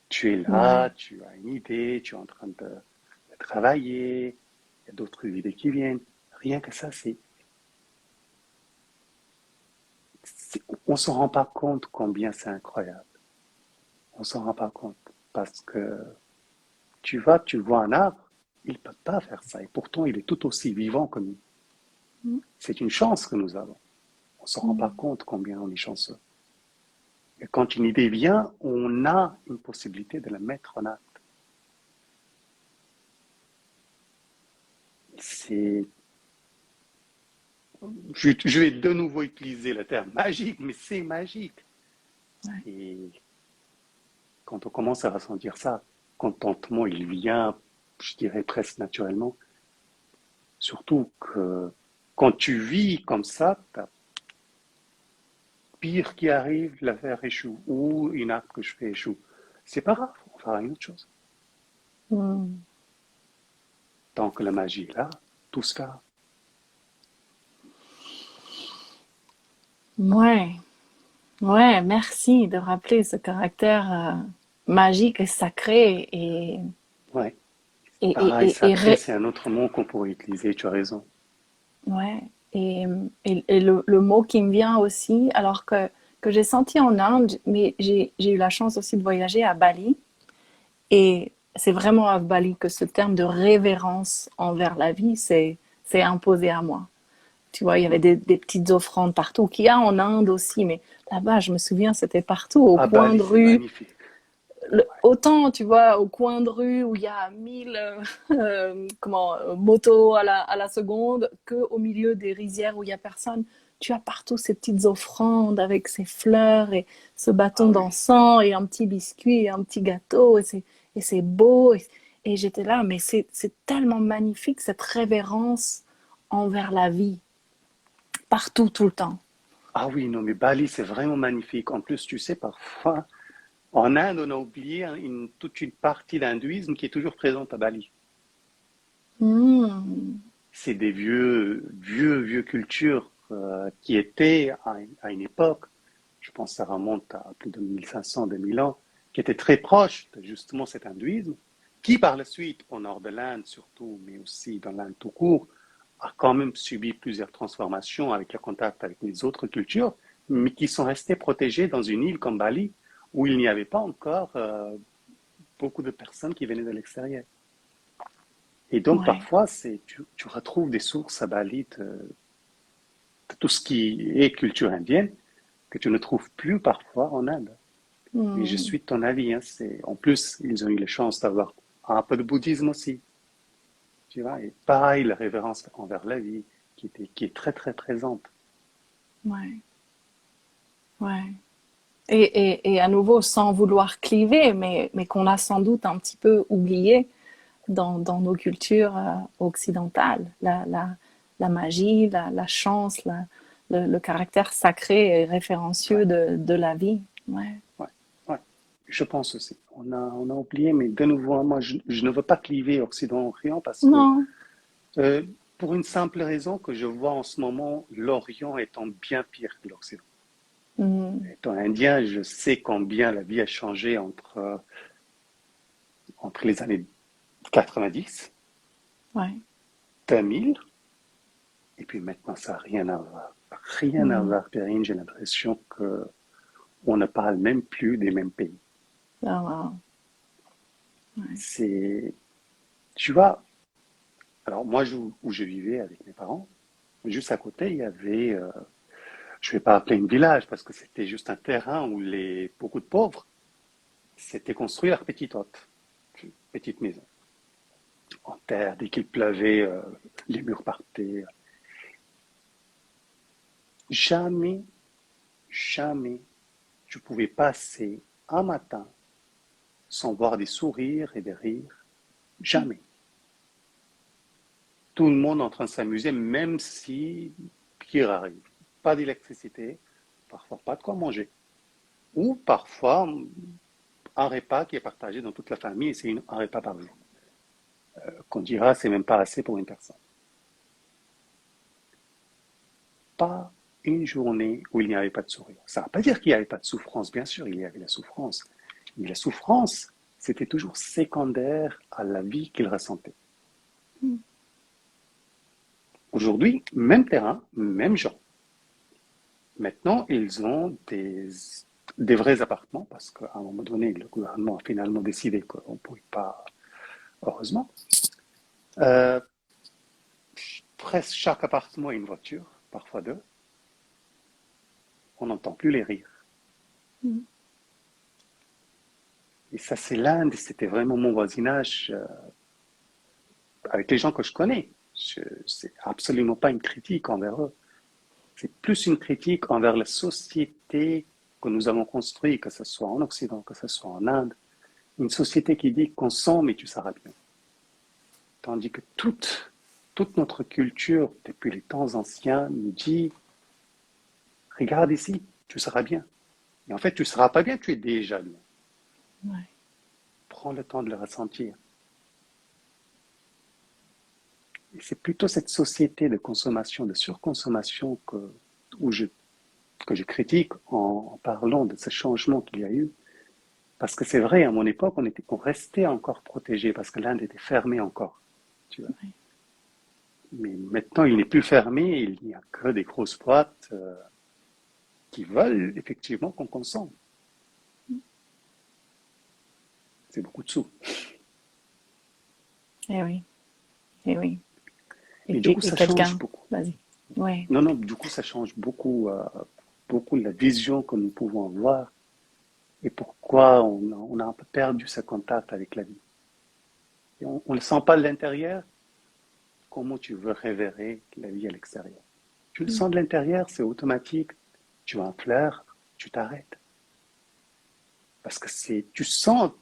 Tu es là, Ouais. tu as une idée, tu es en train de travailler, il y a d'autres idées qui viennent. Rien que ça, on ne se rend pas compte combien c'est incroyable. On ne s'en rend pas compte parce que tu vois un arbre, il ne peut pas faire ça et pourtant il est tout aussi vivant que nous. Mm. C'est une chance que nous avons. On ne se rend pas Mm. compte combien on est chanceux. Et quand une idée vient, on a une possibilité de la mettre en acte. C'est, je vais de nouveau utiliser le terme magique, mais c'est magique. Ouais. Et quand on commence à ressentir ça, contentement, il vient, je dirais presque naturellement. Surtout que quand tu vis comme ça, pire qui arrive, l'affaire échoue, ou une acte que je fais échoue. C'est pas grave, on fera une autre chose. Mm. Tant que la magie est là, tout se fera. Ouais, ouais, merci de rappeler ce caractère magique et sacré Ouais. et, Pareil, et sacré, c'est un autre mot qu'on pourrait utiliser, tu as raison. ouais, et le mot qui me vient aussi, alors que j'ai senti en Inde, mais j'ai eu la chance aussi de voyager à Bali, et c'est vraiment à Bali que ce terme de révérence envers la vie c'est imposé à moi. Tu vois, il y avait des petites offrandes partout, qu'il y a en Inde aussi, mais là-bas, je me souviens, c'était partout, au À coin Bali, de c'est rue. magnifique. Autant, tu vois, au coin de rue où il y a 1000 motos à la seconde, que au milieu des rizières où il y a personne. Tu as partout ces petites offrandes avec ces fleurs et ce bâton Ah oui. d'encens et un petit biscuit et un petit gâteau et c'est beau. Et j'étais là, mais c'est tellement magnifique cette révérence envers la vie, partout, tout le temps. Ah oui, non, mais Bali, c'est vraiment magnifique. En plus, tu sais, parfois, en Inde, on a oublié toute une partie de l'hindouisme qui est toujours présente à Bali. Mm. C'est des vieux cultures qui étaient à une époque, je pense que ça remonte à plus de 1500, 2000 ans, qui étaient très proches de justement cet hindouisme, qui par la suite, au nord de l'Inde surtout, mais aussi dans l'Inde tout court, a quand même subi plusieurs transformations avec le contact avec les autres cultures, mais qui sont restées protégées dans une île comme Bali, où il n'y avait pas encore beaucoup de personnes qui venaient de l'extérieur. Et donc, Ouais. parfois, tu retrouves des sources à Bali de tout ce qui est culture indienne que tu ne trouves plus parfois en Inde. Et je Mm. suis de ton avis. Hein, en plus, ils ont eu la chance d'avoir un peu de bouddhisme aussi. Tu vois, et pareil, la révérence envers la vie qui est très, très présente. Ouais. Ouais. Et à nouveau, sans vouloir cliver, mais qu'on a sans doute un petit peu oublié dans nos cultures occidentales. La magie, la chance, le caractère sacré et référencieux Ouais, de la vie. Ouais. ouais, ouais. Je pense aussi. On a oublié, mais de nouveau, moi, je ne veux pas cliver Occident-Orient parce que Non. euh, pour une simple raison que je vois en ce moment l'Orient étant bien pire que l'Occident. Mm. Étant indien, je sais combien la vie a changé entre les années 90, Ouais. 2000, et puis maintenant, ça n'a rien à voir. Rien à Mm. voir, Perrine. J'ai l'impression qu'on ne parle même plus des mêmes pays. Ah, wow. Ouais. C'est, tu vois, alors moi, où je vivais avec mes parents, juste à côté, il y avait, je ne vais pas appeler un village parce que c'était juste un terrain où beaucoup de pauvres s'étaient construits leur petite hôte, une petite maison en terre. Dès qu'il pleuvait, les murs partaient. Jamais, jamais, je pouvais passer un matin sans voir des sourires et des rires. Jamais. Tout le monde en train de s'amuser, même si pire arrive. Pas d'électricité, parfois pas de quoi manger. Ou parfois un repas qui est partagé dans toute la famille et c'est un repas par jour. Qu'on dira, c'est même pas assez pour une personne. Pas une journée où il n'y avait pas de sourire. Ça ne veut pas dire qu'il n'y avait pas de souffrance, bien sûr, il y avait la souffrance. Mais la souffrance, c'était toujours secondaire à la vie qu'ils ressentaient. Mm. Aujourd'hui, même terrain, même gens. Maintenant, ils ont des vrais appartements parce qu'à un moment donné, le gouvernement a finalement décidé qu'on ne pouvait pas, heureusement. Euh, Presque chaque appartement a une voiture, parfois deux. On n'entend plus les rires. Mm. Et ça, c'est l'Inde, c'était vraiment mon voisinage avec les gens que je connais. C'est absolument pas une critique envers eux. C'est plus une critique envers la société que nous avons construite, que ce soit en Occident, que ce soit en Inde. Une société qui dit consomme et tu seras bien. Tandis que toute notre culture, depuis les temps anciens, nous dit regarde ici, tu seras bien. Et en fait, tu ne seras pas bien, tu es déjà bien. Ouais. Prends le temps de le ressentir. Et c'est plutôt cette société de consommation, de surconsommation où que je critique en parlant de ce changement qu'il y a eu. Parce que c'est vrai, à mon époque, on restait encore protégé parce que l'Inde était fermée encore. Tu vois. Mais maintenant, il n'est plus fermé, il n'y a que des grosses boîtes qui veulent effectivement qu'on consomme. C'est beaucoup de sous. Eh oui, eh oui. Et du coup, Et ça change quelqu'un, beaucoup. vas-y. Ouais. Non, non, du coup, ça change beaucoup, beaucoup la vision que nous pouvons avoir et pourquoi on a un peu perdu ce contact avec la vie. Et on ne le sent pas de l'intérieur, comment tu veux révérer la vie à l'extérieur. Tu le sens de l'intérieur, c'est automatique. Tu as un fleur, tu t'arrêtes. Parce que tu sens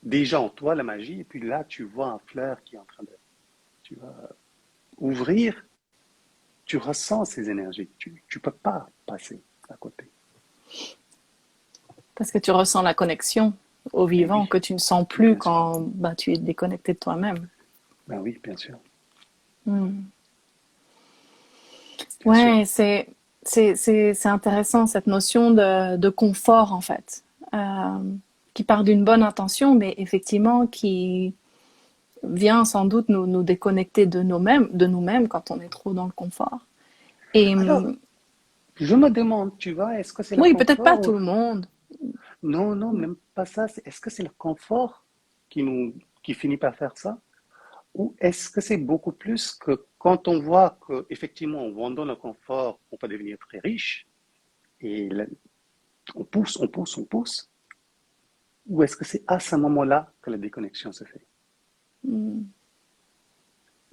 déjà en toi la magie, et puis là, tu vois un fleur qui est en train de, tu vas ouvrir, tu ressens ces énergies. Tu ne peux pas passer à côté. Parce que tu ressens la connexion au Eh vivant oui, que tu ne sens plus bien sûr. quand bah, tu es déconnecté de toi-même. Ben oui, bien sûr, Mm. bien sûr. Ouais, c'est intéressant cette notion de confort en fait, qui part d'une bonne intention, mais effectivement qui vient sans doute nous déconnecter de nous-mêmes quand on est trop dans le confort. Et Alors, je me demande, tu vois, est-ce que c'est le oui, peut-être pas confort tout le monde. Non, non, même pas ça. Est-ce que c'est le confort qui finit par faire ça? Ou est-ce que c'est beaucoup plus que quand on voit qu'effectivement, en vendant le confort, on peut devenir très riche, et on pousse, on pousse, on pousse, ou est-ce que c'est à ce moment-là que la déconnexion se fait? Mm.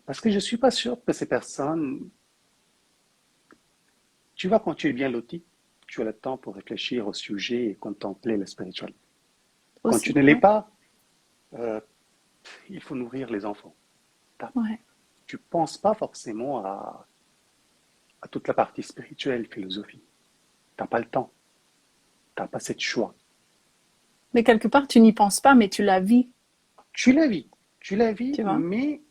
Parce que je ne suis pas sûr que ces personnes, tu vois, quand tu es bien loti, tu as le temps pour réfléchir au sujet et contempler la spiritualité. Quand tu Aussi, ne l'es ouais, pas, euh, il faut nourrir les enfants. ouais. Tu ne penses pas forcément à toute la partie spirituelle, philosophie. Tu n'as pas le temps, tu n'as pas cette choix. Mais quelque part, tu n'y penses pas, mais tu la vis, Tu la vis, tu vois. mais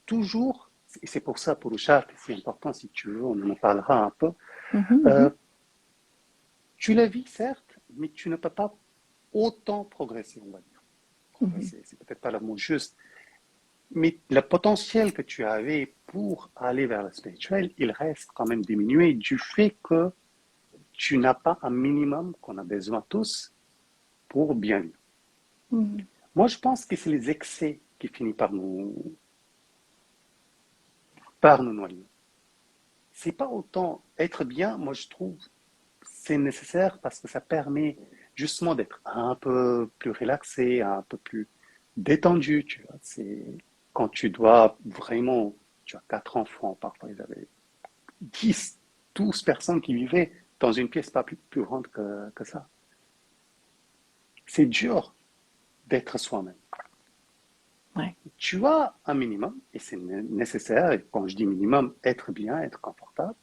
toujours, et c'est pour ça, pour le chat, c'est important, si tu veux, on en parlera un peu. Mhm, Euh, mhm, tu la vis, certes, mais tu ne peux pas autant progresser, on va dire. mhm, Progresser, c'est peut-être pas le mot juste, mais le potentiel que tu avais pour aller vers le spirituel, il reste quand même diminué du fait que tu n'as pas un minimum qu'on a besoin tous pour bien vivre. mhm. Moi, je pense que c'est les excès qui finissent par nous noyer. C'est pas autant être bien, moi je trouve, c'est nécessaire parce que ça permet justement d'être un peu plus relaxé, un peu plus détendu, tu vois. C'est quand tu dois vraiment, tu as 4 enfants, parfois ils avaient 10, 12 personnes qui vivaient dans une pièce pas plus grande que ça. C'est dur d'être soi-même. Ouais. Tu as un minimum, et c'est nécessaire, et quand je dis minimum, être bien, être confortable,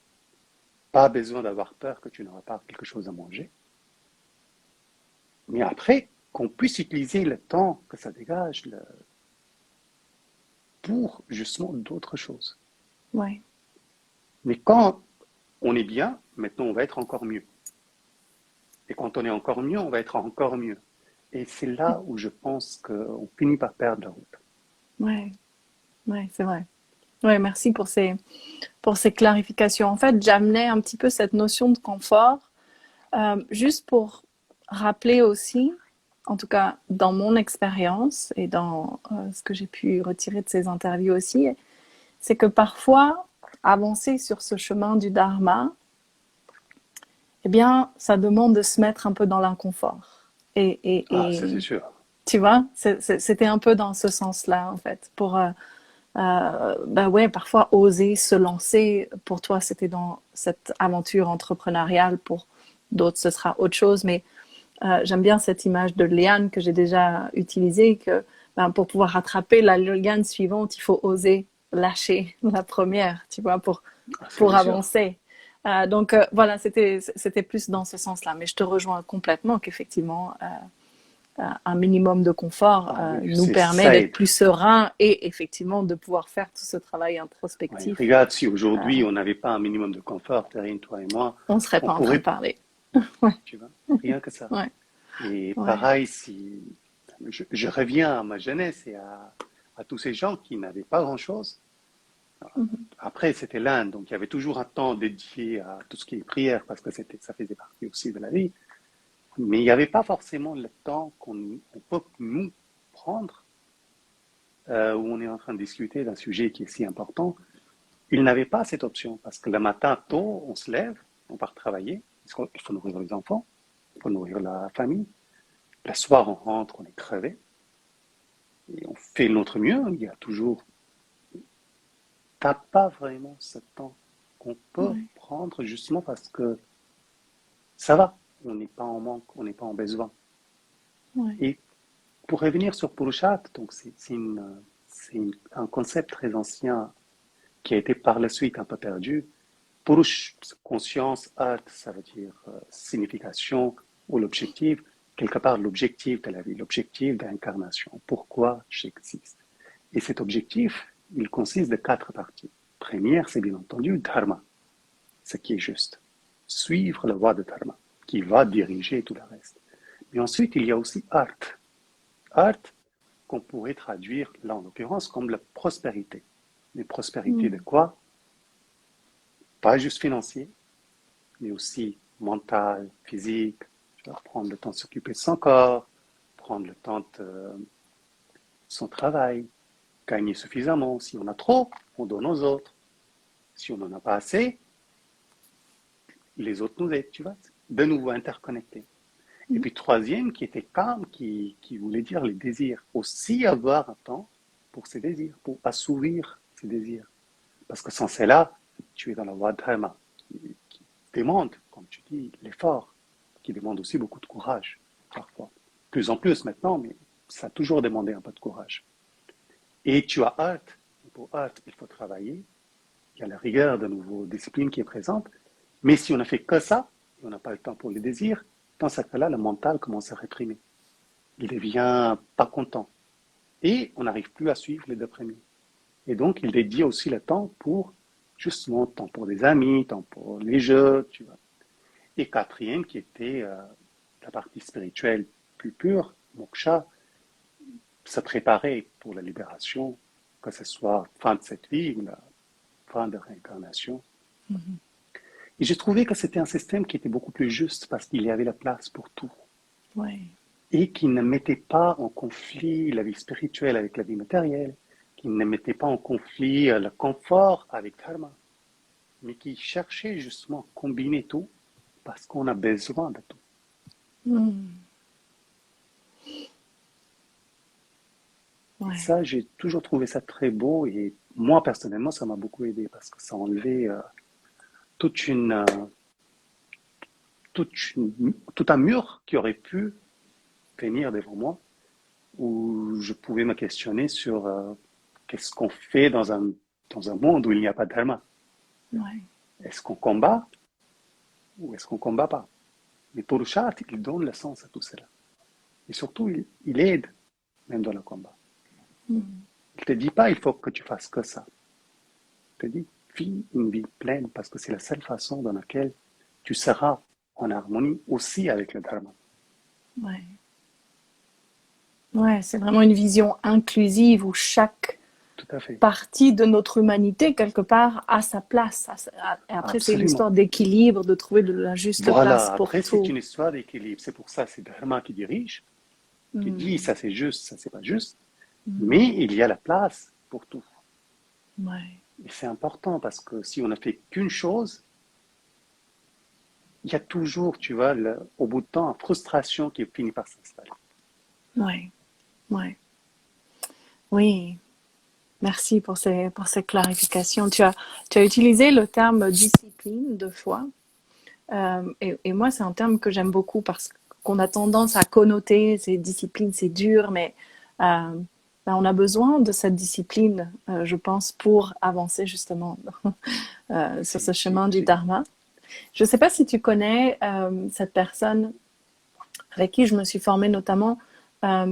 pas besoin d'avoir peur que tu n'auras pas quelque chose à manger, mais après, qu'on puisse utiliser le temps que ça dégage pour justement d'autres choses. Ouais. Mais quand on est bien, maintenant on va être encore mieux. Et quand on est encore mieux, on va être encore mieux. Et c'est là où je pense qu'on finit par perdre la route. Ouais. Ouais, c'est vrai. Ouais, merci pour ces clarifications. En fait, j'amenais un petit peu cette notion de confort, juste pour rappeler aussi, en tout cas dans mon expérience et dans ce que j'ai pu retirer de ces interviews aussi, c'est que parfois, avancer sur ce chemin du dharma, eh bien, ça demande de se mettre un peu dans l'inconfort. Ah, ça c'est Et sûr. tu vois, c'était un peu dans ce sens-là, en fait, pour bah ouais, parfois oser se lancer. Pour toi, c'était dans cette aventure entrepreneuriale. Pour d'autres, ce sera autre chose. Mais j'aime bien cette image de liane que j'ai déjà utilisée, que ben, pour pouvoir rattraper la liane suivante, il faut oser lâcher la première, tu vois, Ah, ça pour c'est sûr. avancer. Donc voilà, c'était plus dans ce sens-là. Mais je te rejoins complètement qu'effectivement, un minimum de confort Ah oui, nous c'est permet ça d'être aide. plus serein et effectivement de pouvoir faire tout ce travail Ouais, introspectif. regarde, si Euh, aujourd'hui on n'avait pas un minimum de confort, Terrine, toi et moi, on ne serait on pas en train de pourrait, parler. Ouais, tu vois, rien que ça. ouais, Et ouais. pareil, si je reviens à ma jeunesse et à tous ces gens qui n'avaient pas grand-chose. Mhm. Après, c'était l'Inde, donc il y avait toujours un temps dédié à tout ce qui est prière, parce que ça faisait partie aussi de la vie. Mais il n'y avait pas forcément le temps qu'on peut nous prendre, où on est en train de discuter d'un sujet qui est si important. Ils n'avaient pas cette option, parce que le matin, tôt, on se lève, on part travailler, parce qu'il faut nourrir les enfants, il faut nourrir la famille. Le soir, on rentre, on est crevé, et on fait notre mieux. Il y a toujours, t'as pas vraiment ce temps qu'on peut Ouais, prendre justement parce que ça va, on n'est pas en manque, on n'est pas en besoin. ouais. Et pour revenir sur Purushat, donc un concept très ancien qui a été par la suite un peu perdu. Purush, conscience, art, ça veut dire signification ou l'objectif, quelque part l'objectif de la vie, l'objectif de l'incarnation. Pourquoi j'existe? Et cet objectif, il consiste de quatre parties. Première, c'est bien entendu dharma, ce qui est juste. Suivre la voie de dharma, qui va diriger tout le reste. Mais ensuite, il y a aussi art. Art, qu'on pourrait traduire, là en l'occurrence, comme la prospérité. Mais prospérité de Mm. quoi? Pas juste financier, mais aussi mental, physique. Tu vas prendre le temps de s'occuper de son corps, prendre le temps de son travail, gagner suffisamment. Si on a trop, on donne aux autres. Si on n'en a pas assez, les autres nous aident, tu vois. De nouveau interconnectés. Et Mm. puis troisième, qui était calme, qui voulait dire les désirs. Aussi avoir un temps pour ses désirs, pour assouvir ses désirs. Parce que sans cela, tu es dans la voie de dharma, qui demande, comme tu dis, l'effort, qui demande aussi beaucoup de courage, parfois. Plus en plus maintenant, mais ça a toujours demandé un peu de courage. Et tu as hâte. Pour hâte, il faut travailler. Il y a la rigueur de nouveau discipline qui est présente. Mais si on ne fait que ça, et on n'a pas le temps pour les désirs, dans ce cas-là, le mental commence à réprimer. Il devient pas content. Et on n'arrive plus à suivre les deux premiers. Et donc, il dédie aussi le temps pour, justement, temps pour des amis, temps pour les jeux, tu vois. Et quatrième, qui était la partie spirituelle plus pure, moksha, se préparer pour la libération, que ce soit fin de cette vie ou la fin de réincarnation. Mhm. Et j'ai trouvé que c'était un système qui était beaucoup plus juste parce qu'il y avait la place pour tout Ouais. et qui ne mettait pas en conflit la vie spirituelle avec la vie matérielle, qui ne mettait pas en conflit le confort avec dharma, mais qui cherchait justement à combiner tout parce qu'on a besoin de tout. Mm. Et Ouais. ça, j'ai toujours trouvé ça très beau et moi, personnellement, ça m'a beaucoup aidé parce que ça enlevait toute une, tout un mur qui aurait pu venir devant moi où je pouvais me questionner sur qu'est-ce qu'on fait dans un monde où il n'y a pas de dharma. Ouais. Est-ce qu'on combat ou est-ce qu'on combat pas? Mais Purushat, il donne le sens à tout cela. Et surtout, il aide même dans le combat. Mm. Il ne te dit pas il faut que tu fasses que ça. Il te dit vis une vie pleine parce que c'est la seule façon dans laquelle tu seras en harmonie aussi avec le dharma. Ouais. Ouais, c'est vraiment une vision inclusive où chaque Tout à fait. partie de notre humanité, quelque part, a sa place. Et après, c'est une Absolument. histoire d'équilibre, de trouver de la juste place Voilà, pour après c'est tout. une histoire d'équilibre. C'est pour ça que c'est Dharma qui dirige, qui dit Mm. ça c'est juste, ça c'est pas juste, Mm. mais il y a la place pour tout. Ouais. Et c'est important parce que si on ne fait qu'une chose, il y a toujours, tu vois, au bout de temps, une frustration qui finit par s'installer. Ouais. Ouais. Oui. Merci pour ces clarifications. Tu as utilisé le terme discipline deux fois. Et moi, c'est un terme que j'aime beaucoup parce qu'on a tendance à connoter ces disciplines, c'est dur, mais ben, on a besoin de cette discipline, je pense, pour avancer justement sur ce chemin du C'est dharma. Je ne sais pas si tu connais cette personne avec qui je me suis formée notamment,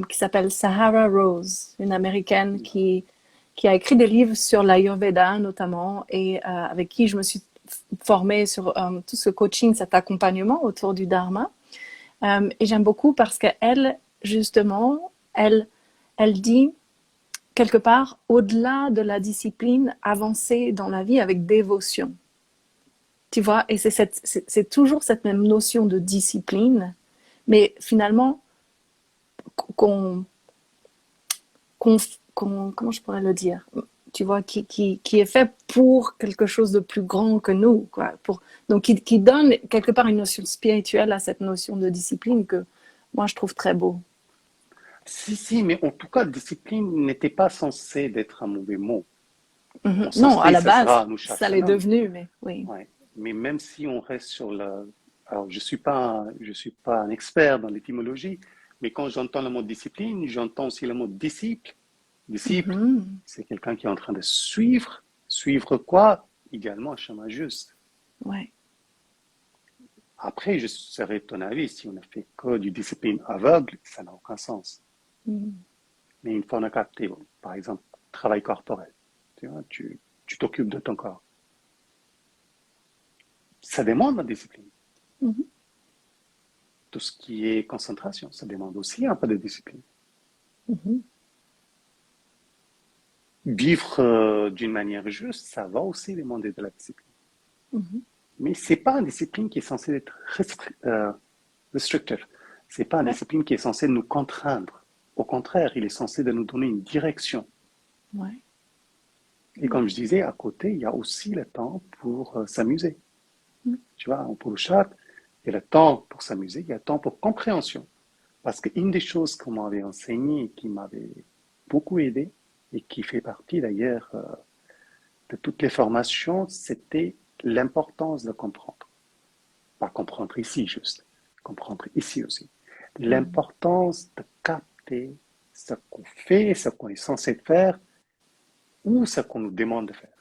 qui s'appelle Sahara Rose, une américaine qui a écrit des livres sur l'Ayurveda notamment, et avec qui je me suis formée sur tout ce coaching, cet accompagnement autour du Dharma. Et j'aime beaucoup parce qu'elle, justement, elle dit quelque part, au-delà de la discipline, avancer dans la vie avec dévotion. Tu vois, et c'est toujours cette même notion de discipline, mais finalement, qu'on, comment je pourrais le dire, tu vois, qui est fait pour quelque chose de plus grand que nous, quoi. Donc, qui donne quelque part une notion spirituelle à cette notion de discipline que moi, je trouve très beau. Si, mais en tout cas, discipline n'était pas censé d'être un mauvais mot. En Non, à sanskrit, la ça base, sera ça l'est Anushasanam. devenu, mais oui. Ouais. Mais même si on reste sur Alors, je suis pas un expert dans l'étymologie, mais quand j'entends le mot discipline, j'entends aussi le mot disciple. Disciple, Mhm. c'est quelqu'un qui est en train de suivre. Suivre quoi? Également un chemin juste. Ouais. Après, je serais de ton avis, si on ne fait que du discipline aveugle, ça n'a aucun sens. Mhm. Mais une fois on a capté, bon, par exemple, travail corporel, tu vois, tu t'occupes de ton corps. Ça demande la discipline. Mhm. Tout ce qui est concentration, ça demande aussi un peu de discipline. Mhm. Vivre d'une manière juste, ça va aussi demander de la discipline. Mhm. Mais ce n'est pas une discipline qui est censée être restrictive. Ce n'est pas une Ouais. discipline qui est censée nous contraindre. Au contraire, il est censé de nous donner une direction. Ouais. Et Ouais. comme je disais, à côté, il y a aussi le temps pour s'amuser. Mhm. Tu vois, en Purushat, il y a le temps pour s'amuser, il y a le temps pour compréhension. Parce qu'une des choses qu'on m'avait enseigné, qui m'avait beaucoup aidé, et qui fait partie d'ailleurs de toutes les formations, c'était l'importance de comprendre. Pas comprendre ici juste, comprendre ici aussi. Mhm. L'importance de capter ce qu'on fait, ce qu'on est censé faire, ou ce qu'on nous demande de faire.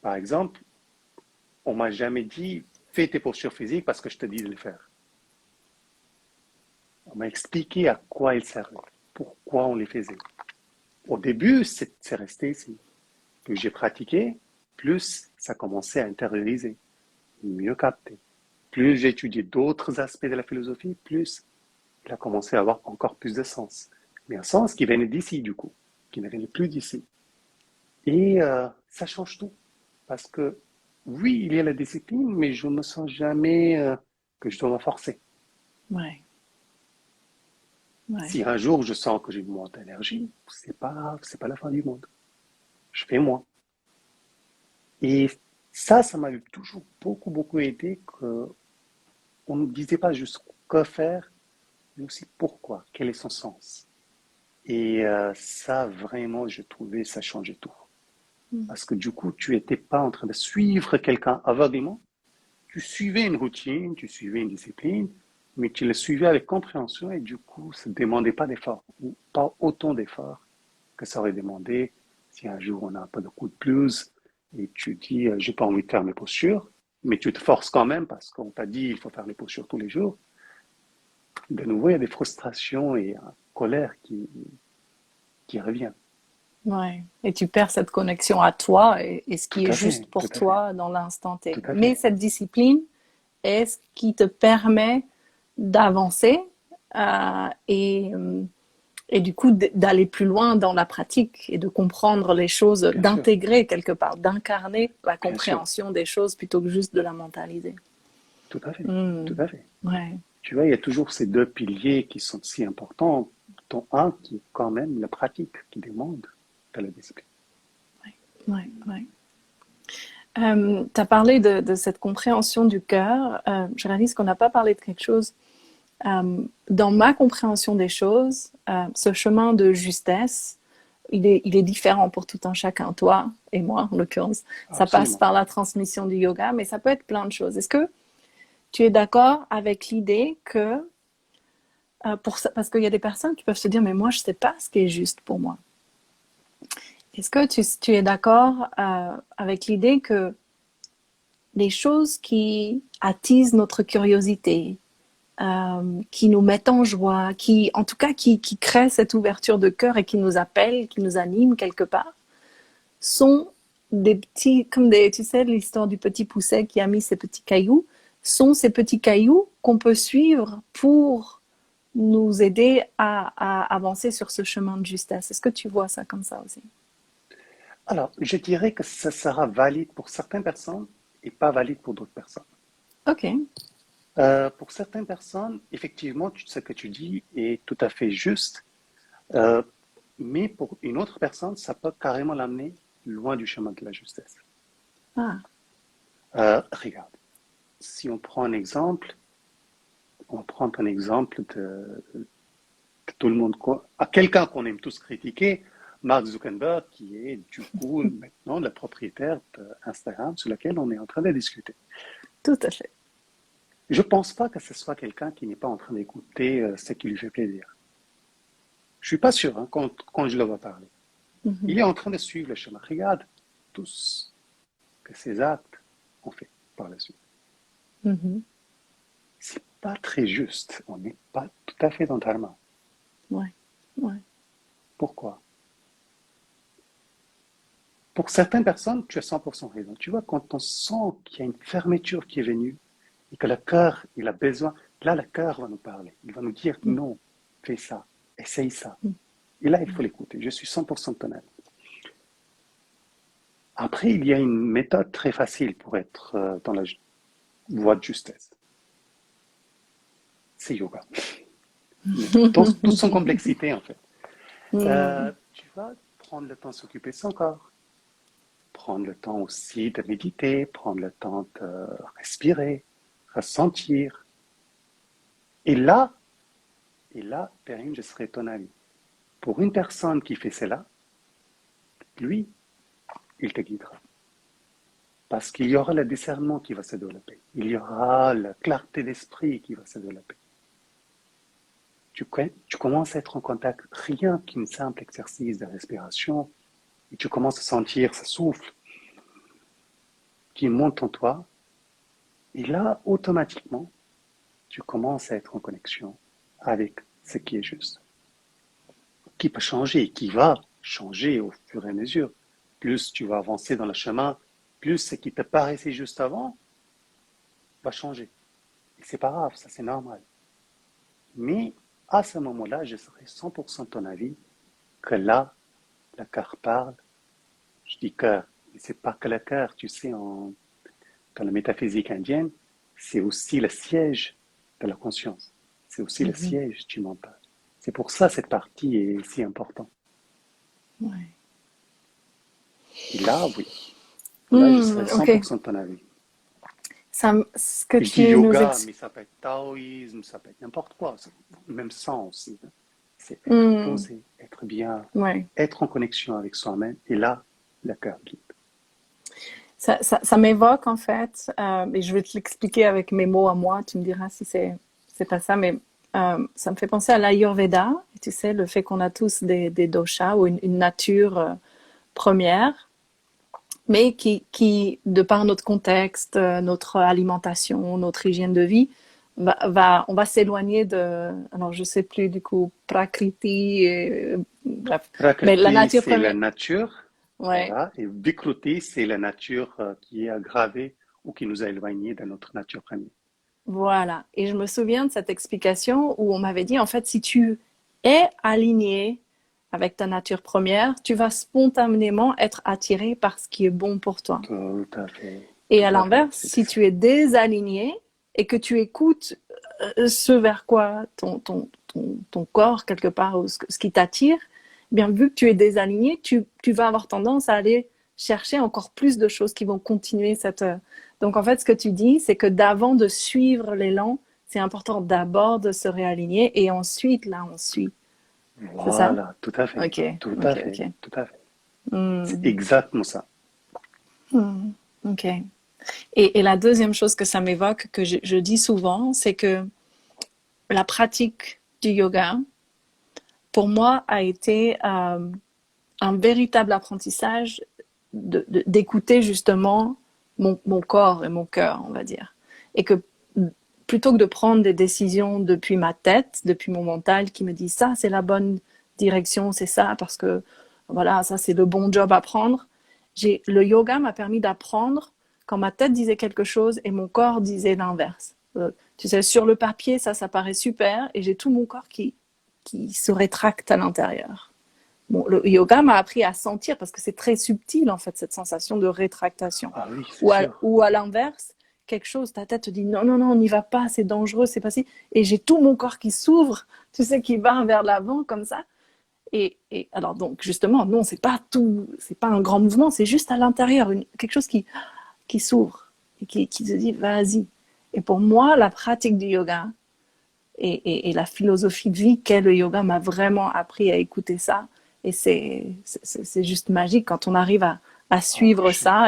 Par exemple, on m'a jamais dit fais tes postures physiques parce que je te dis de le faire. On m'a expliqué à quoi ils servaient, pourquoi on les faisait. Au début, c'est resté ici. Plus j'ai pratiqué, plus ça commençait à intérioriser, mieux capter. Plus j'ai étudié d'autres aspects de la philosophie, plus il a commencé à avoir encore plus de sens. Mais un sens qui venait d'ici, du coup, qui ne venait plus d'ici. Et ça change tout. Parce que, oui, il y a la discipline, mais je ne me sens jamais que je dois me forcer. Ouais. Ouais. Si un jour je sens que j'ai une montée d'énergie, c'est pas la fin du monde. Je fais moins. Et ça m'a toujours beaucoup aidé qu'on ne disait pas juste quoi faire, mais aussi pourquoi, quel est son sens. Et ça, vraiment, je trouvais, ça changeait tout. Mhm. Parce que du coup, tu n'étais pas en train de suivre quelqu'un aveuglément, tu suivais une routine, tu suivais une discipline, mais tu le suivais avec compréhension et du coup, ça ne demandait pas d'effort, ou pas autant d'efforts que ça aurait demandé si un jour on a un peu de coup de blues et tu dis, j'ai pas envie de faire mes postures, mais tu te forces quand même parce qu'on t'a dit, il faut faire les postures tous les jours. De nouveau, il y a des frustrations et une colère qui revient. Ouais. Et tu perds cette connexion à toi et ce Tout qui est à juste fait, tout pour à fait, toi dans l'instant T. tout à Mais fait. cette discipline est ce qui te permet d'avancer euh, et, euh, et du coup d'aller plus loin dans la pratique et de comprendre les choses, Bien sûr, d'intégrer quelque part, d'incarner la bien sûr, compréhension des choses plutôt que juste de la mentaliser. tout à fait, tout Mm. à fait. Ouais, Tu vois, il y a toujours ces deux piliers qui sont si importants, dont un qui est quand même la pratique, qui demande de la discipline. ouais, ouais. Tu as parlé de cette compréhension du cœur. Je réalise qu'on n'a pas parlé de quelque chose. Dans ma compréhension des choses, ce chemin de justesse, il est différent pour tout un chacun, toi et moi en l'occurrence. Ça passe Absolument. par la transmission du yoga, mais ça peut être plein de choses. Est-ce que tu es d'accord avec l'idée que, parce qu'il y a des personnes qui peuvent se dire, mais moi je ne sais pas ce qui est juste pour moi. Est-ce que tu es d'accord avec l'idée que les choses qui attisent notre curiosité, qui nous mettent en joie, qui, en tout cas, qui créent cette ouverture de cœur et qui nous appellent, qui nous animent quelque part, sont des petits, comme des, tu sais, l'histoire du petit pousset qui a mis ses petits cailloux, sont ces petits cailloux qu'on peut suivre pour nous aider à avancer sur ce chemin de justesse. Est-ce que tu vois ça comme ça aussi? Alors, je dirais que ça sera valide pour certaines personnes et pas valide pour d'autres personnes. Ok. Pour certaines personnes, effectivement, ce que tu dis est tout à fait juste, euh, mais pour une autre personne, ça peut carrément l'amener loin du chemin de la justesse. Ah. Regarde, si on prend un exemple, on va prendre un exemple de tout le monde, à quelqu'un qu'on aime tous critiquer, Mark Zuckerberg, qui est du coup maintenant le propriétaire d'Instagram sur lequel on est en train de discuter. Tout à fait. Je ne pense pas que ce soit quelqu'un qui n'est pas en train d'écouter ce qui lui fait plaisir. Je ne suis pas sûr quand je le vois parler. Mm-hmm. Il est en train de suivre le chemin. Regarde tout ce que ses actes ont fait par la suite. Mm-hmm. C'est pas très juste. On n'est pas tout à fait dans le dharma. Ouais. Ouais. Pourquoi? Pour certaines personnes, tu as 100% raison. Tu vois, quand on sent qu'il y a une fermeture qui est venue et que le cœur, il a besoin, là, le cœur va nous parler. Il va nous dire non, fais ça, essaye ça. Et là, il faut l'écouter. Je suis 100% ton avis. Après, il y a une méthode très facile pour être dans la voie de justesse. C'est yoga. Toute son complexité, en fait. Tu vas prendre le temps de s'occuper de son corps. Prendre le temps aussi de méditer, prendre le temps de respirer, ressentir. Et là, Perrine, je serai ton ami. Pour une personne qui fait cela, lui, il te guidera. Parce qu'il y aura le discernement qui va se développer. Il y aura la clarté d'esprit qui va se développer. Tu commences à être en contact, rien qu'un simple exercice de respiration, et tu commences à sentir ce souffle qui monte en toi. Et là, automatiquement, tu commences à être en connexion avec ce qui est juste. Qui peut changer, qui va changer au fur et à mesure. Plus tu vas avancer dans le chemin, plus ce qui te paraissait juste avant va changer. Et c'est pas grave, ça c'est normal. Mais à ce moment-là, je serai 100% de ton avis que là, le cœur parle. Je dis cœur, mais c'est pas que le cœur, tu sais, dans la métaphysique indienne, c'est aussi le siège de la conscience. C'est aussi le Mm-hmm. siège du mental. C'est pour ça que cette partie est si importante. Ouais. Et là, oui. Là, je serai Ok. 100% de ton avis. Ce que Je dis tu nous yoga, mais expliques. ça peut être taoïsme, ça peut être n'importe quoi. Même sens aussi. C'est être Mm. posé, être bien, Ouais. être en connexion avec soi-même. Et là, le cœur guide. Ça m'évoque en fait, et je vais te l'expliquer avec mes mots à moi, tu me diras si c'est pas ça, mais ça me fait penser à l'Ayurveda, tu sais, le fait qu'on a tous des doshas ou une nature première, mais de par notre contexte, notre alimentation, notre hygiène de vie, on va s'éloigner de, alors je sais plus du coup, Prakriti, bref, mais la Prakriti, nature c'est la première, nature. ouais. Voilà. Et Vikruti, c'est la nature qui est aggravée ou qui nous a éloignés de notre nature première. Voilà. Et je me souviens de cette explication où on m'avait dit, en fait, si tu es aligné avec ta nature première, tu vas spontanément être attiré par ce qui est bon pour toi. Tout à fait. Et Tout à à fait. l'inverse, si tu es désaligné et que tu écoutes ce vers quoi ton corps, quelque part, ou ce qui t'attire, eh bien, vu que tu es désaligné, tu vas avoir tendance à aller chercher encore plus de choses qui vont continuer cette. Donc, en fait, ce que tu dis, c'est que d'avant de suivre l'élan, c'est important d'abord de se réaligner et ensuite, là, on suit. C'est ça? Voilà, tout à fait. Ok, Tout à ok, fait. ok. Tout à fait. C'est Hmm, exactement ça. ok. Et la deuxième chose que ça m'évoque, que je dis souvent, c'est que la pratique du yoga, pour moi, a été un véritable apprentissage d'écouter justement mon corps et mon cœur, on va dire. Et que plutôt que de prendre des décisions depuis ma tête, depuis mon mental qui me dit ça, c'est la bonne direction, c'est ça, parce que voilà, ça c'est le bon job à prendre. Le yoga m'a permis d'apprendre quand ma tête disait quelque chose et mon corps disait l'inverse. Tu sais, sur le papier, ça paraît super et j'ai tout mon corps qui se rétracte à l'intérieur. Bon, le yoga m'a appris à sentir parce que c'est très subtil en fait cette sensation de rétractation. Ah oui, c'est sûr. Ou à l'inverse, quelque chose, ta tête te dit non, non, non, on n'y va pas, c'est dangereux, c'est pas si. Et j'ai tout mon corps qui s'ouvre, tu sais, qui va vers l'avant comme ça. Et alors donc justement, non, c'est pas tout, c'est pas un grand mouvement, c'est juste à l'intérieur, quelque chose qui s'ouvre et qui te dit vas-y. Et pour moi, la pratique du yoga et la philosophie de vie qu'est le yoga m'a vraiment appris à écouter ça. Et c'est juste magique quand on arrive à suivre ça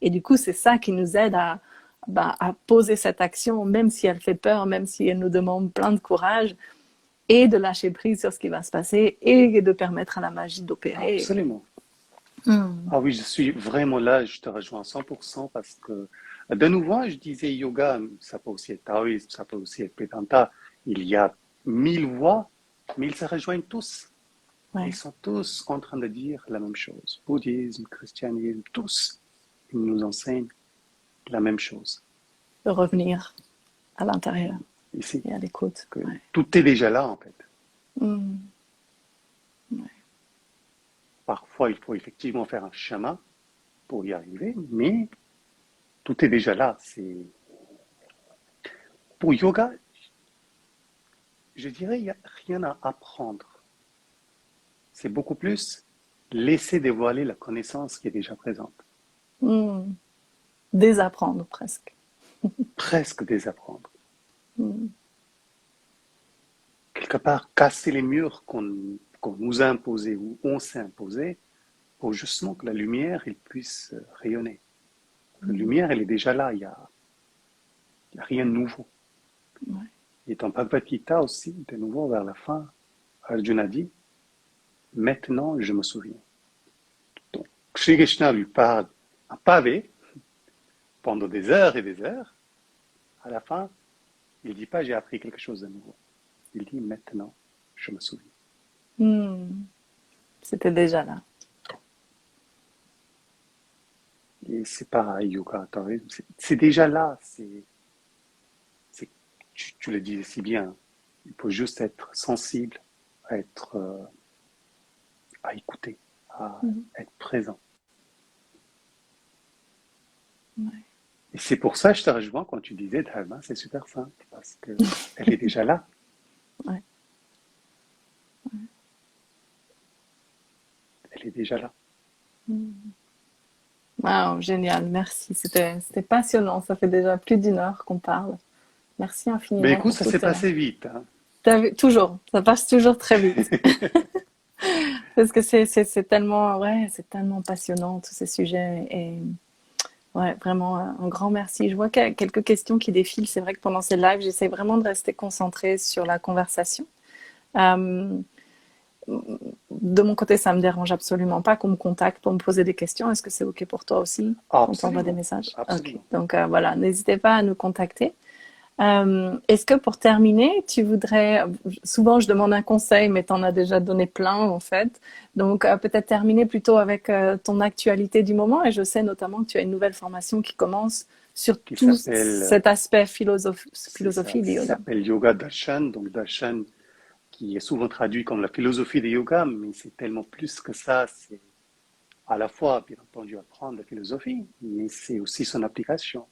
et du coup, c'est ça qui nous aide à poser cette action, même si elle fait peur, même si elle nous demande plein de courage, et de lâcher prise sur ce qui va se passer et de permettre à la magie d'opérer. Absolument. Ah oui, je suis vraiment là, je te rejoins à 100% parce que, de nouveau, je disais yoga, ça peut aussi être taoïsme, ça peut aussi être Vedanta. Il y a 1000 voix, mais ils se rejoignent tous. Ouais. Ils sont tous en train de dire la même chose. Bouddhisme, christianisme, tous, ils nous enseignent la même chose. De revenir à l'intérieur Ici, et à l'écoute. que Ouais. tout est déjà là en fait. Ouais. Parfois, il faut effectivement faire un chemin pour y arriver, mais tout est déjà là. Pour yoga, je dirais, il n'y a rien à apprendre. C'est beaucoup plus laisser dévoiler la connaissance qui est déjà présente. Désapprendre presque. Presque désapprendre. Quelque part, casser les murs qu'on nous a imposés ou on s'est imposés pour justement que la lumière elle puisse rayonner. La lumière, elle est déjà là, il y a rien de nouveau. Ouais. Et dans Bhagavad Gita aussi, de nouveau vers la fin, Arjuna dit, maintenant je me souviens. Donc, Shri Krishna lui parle un pavé pendant des heures et des heures. À la fin, il ne dit pas j'ai appris quelque chose de nouveau. Il dit maintenant je me souviens. C'était déjà là. Et c'est pareil, yoga, taoïsme, c'est déjà là. Tu le dis si bien. Il faut juste être sensible, à écouter, à être présent. Ouais. Et c'est pour ça que je te rejoins quand tu disais Dharma, c'est super simple, parce qu'elle est déjà là. Ouais. Elle est déjà là. Wow, génial, merci. C'était passionnant. Ça fait déjà plus d'une heure qu'on parle. Merci Mais infiniment écoute, pour ça tout. s'est passé vite. Hein. Toujours, ça passe toujours très vite. Parce que c'est tellement, ouais, c'est tellement passionnant tous ces sujets et ouais, vraiment un grand merci. Je vois qu'il y a quelques questions qui défilent. C'est vrai que pendant ces lives, j'essaie vraiment de rester concentrée sur la conversation. Euh, de mon côté, ça me dérange absolument pas qu'on me contacte pour me poser des questions. Est-ce que c'est OK pour toi aussi qu'on t'envoie des Absolument, messages? OK. absolument. Donc voilà, n'hésitez pas à nous contacter. Est-ce que pour terminer, tu voudrais, souvent je demande un conseil, mais tu en as déjà donné plein en fait, donc peut-être terminer plutôt avec ton actualité du moment, et je sais notamment que tu as une nouvelle formation qui commence sur Qui tout s'appelle, cet aspect c'est ça, philosophie du qui yoga. s'appelle Yoga Darshan. Donc Darshan, qui est souvent traduit comme la philosophie du yoga, mais c'est tellement plus que ça. C'est à la fois, bien entendu, apprendre la philosophie, mais c'est aussi son application.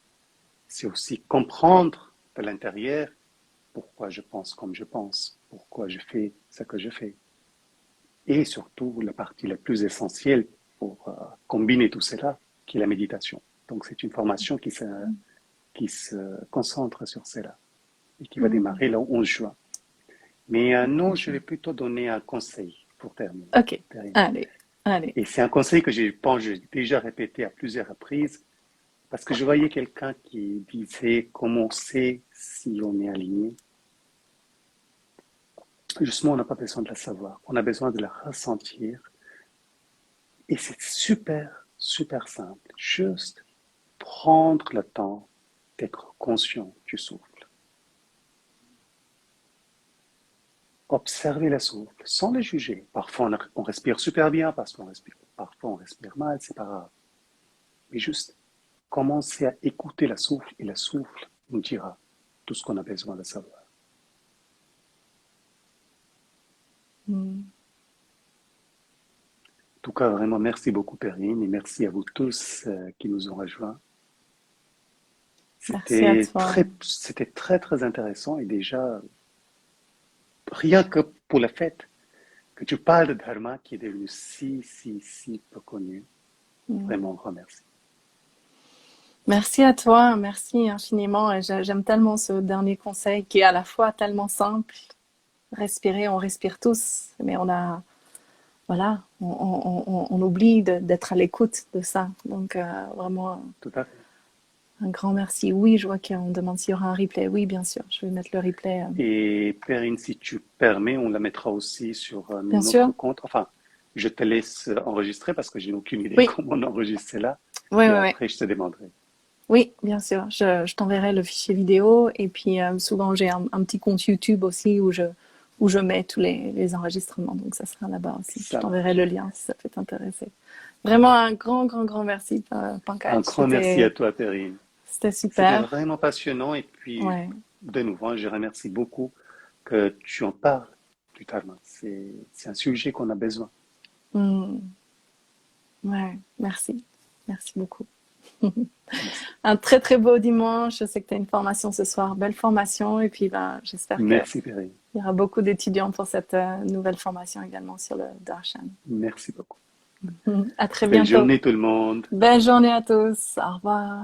C'est aussi comprendre de l'intérieur pourquoi je pense comme je pense, pourquoi je fais ce que je fais. Et surtout, la partie la plus essentielle pour combiner tout cela, qui est la méditation. Donc, c'est une formation qui se concentre sur cela et qui va Mm. démarrer le 11 juin. Mais non, je vais plutôt donner un conseil pour terminer. Ok, allez, allez. Et c'est un conseil que je pense j'ai déjà répété à plusieurs reprises, parce que je voyais quelqu'un qui disait comment on sait si on est aligné. Justement, on n'a pas besoin de la savoir, on a besoin de la ressentir. Et c'est super, super simple. Juste prendre le temps d'être conscient du souffle. Observer le souffle sans le juger. Parfois, on respire super bien, parfois on respire mal, c'est pas grave. Mais juste commencer à écouter le souffle et le souffle nous dira tout ce qu'on a besoin de savoir. Mm. En tout cas, vraiment, merci beaucoup, Perrine, et merci à vous tous qui nous ont rejoints. Merci à toi. C'était très, très intéressant, et déjà, rien que pour le fait que tu parles de Dharma qui est devenu si peu connu, vraiment, un grand merci. Merci à toi, merci infiniment. Et j'aime tellement ce dernier conseil qui est à la fois tellement simple. Respirer, on respire tous, mais voilà, on oublie d'être à l'écoute de ça. Donc vraiment Tout à fait. un grand merci. Oui, je vois qu'on demande s'il y aura un replay. Oui, bien sûr, je vais mettre le replay. Et Perrine, si tu permets, on la mettra aussi sur Bien notre sûr. compte. Enfin, je te laisse enregistrer parce que j'ai aucune idée Oui, comment on enregistre cela. oui, Et oui, oui. après, je te demanderai. Oui, bien sûr. Je t'enverrai le fichier vidéo et puis souvent j'ai un petit compte YouTube aussi où je mets tous les enregistrements. Donc ça sera là-bas aussi. Je Ça t'enverrai marche. le lien si ça peut t'intéresser. Vraiment un grand merci, Pankaj. Un grand merci à toi, Perrine. C'était C'était super. vraiment passionnant. Et puis, Ouais. de nouveau, je remercie beaucoup que tu en parles du Dharma. C'est un sujet qu'on a besoin. Mm. Ouais, merci. Merci beaucoup. Merci. Un très beau dimanche. Je sais que tu as une formation ce soir. Belle formation. Et puis, ben, j'espère qu'il Merci, Perrine. y aura beaucoup d'étudiants pour cette nouvelle formation également sur le Darshan. Merci beaucoup. À très Belle bientôt. journée, tout le monde. Belle journée à tous. Au revoir.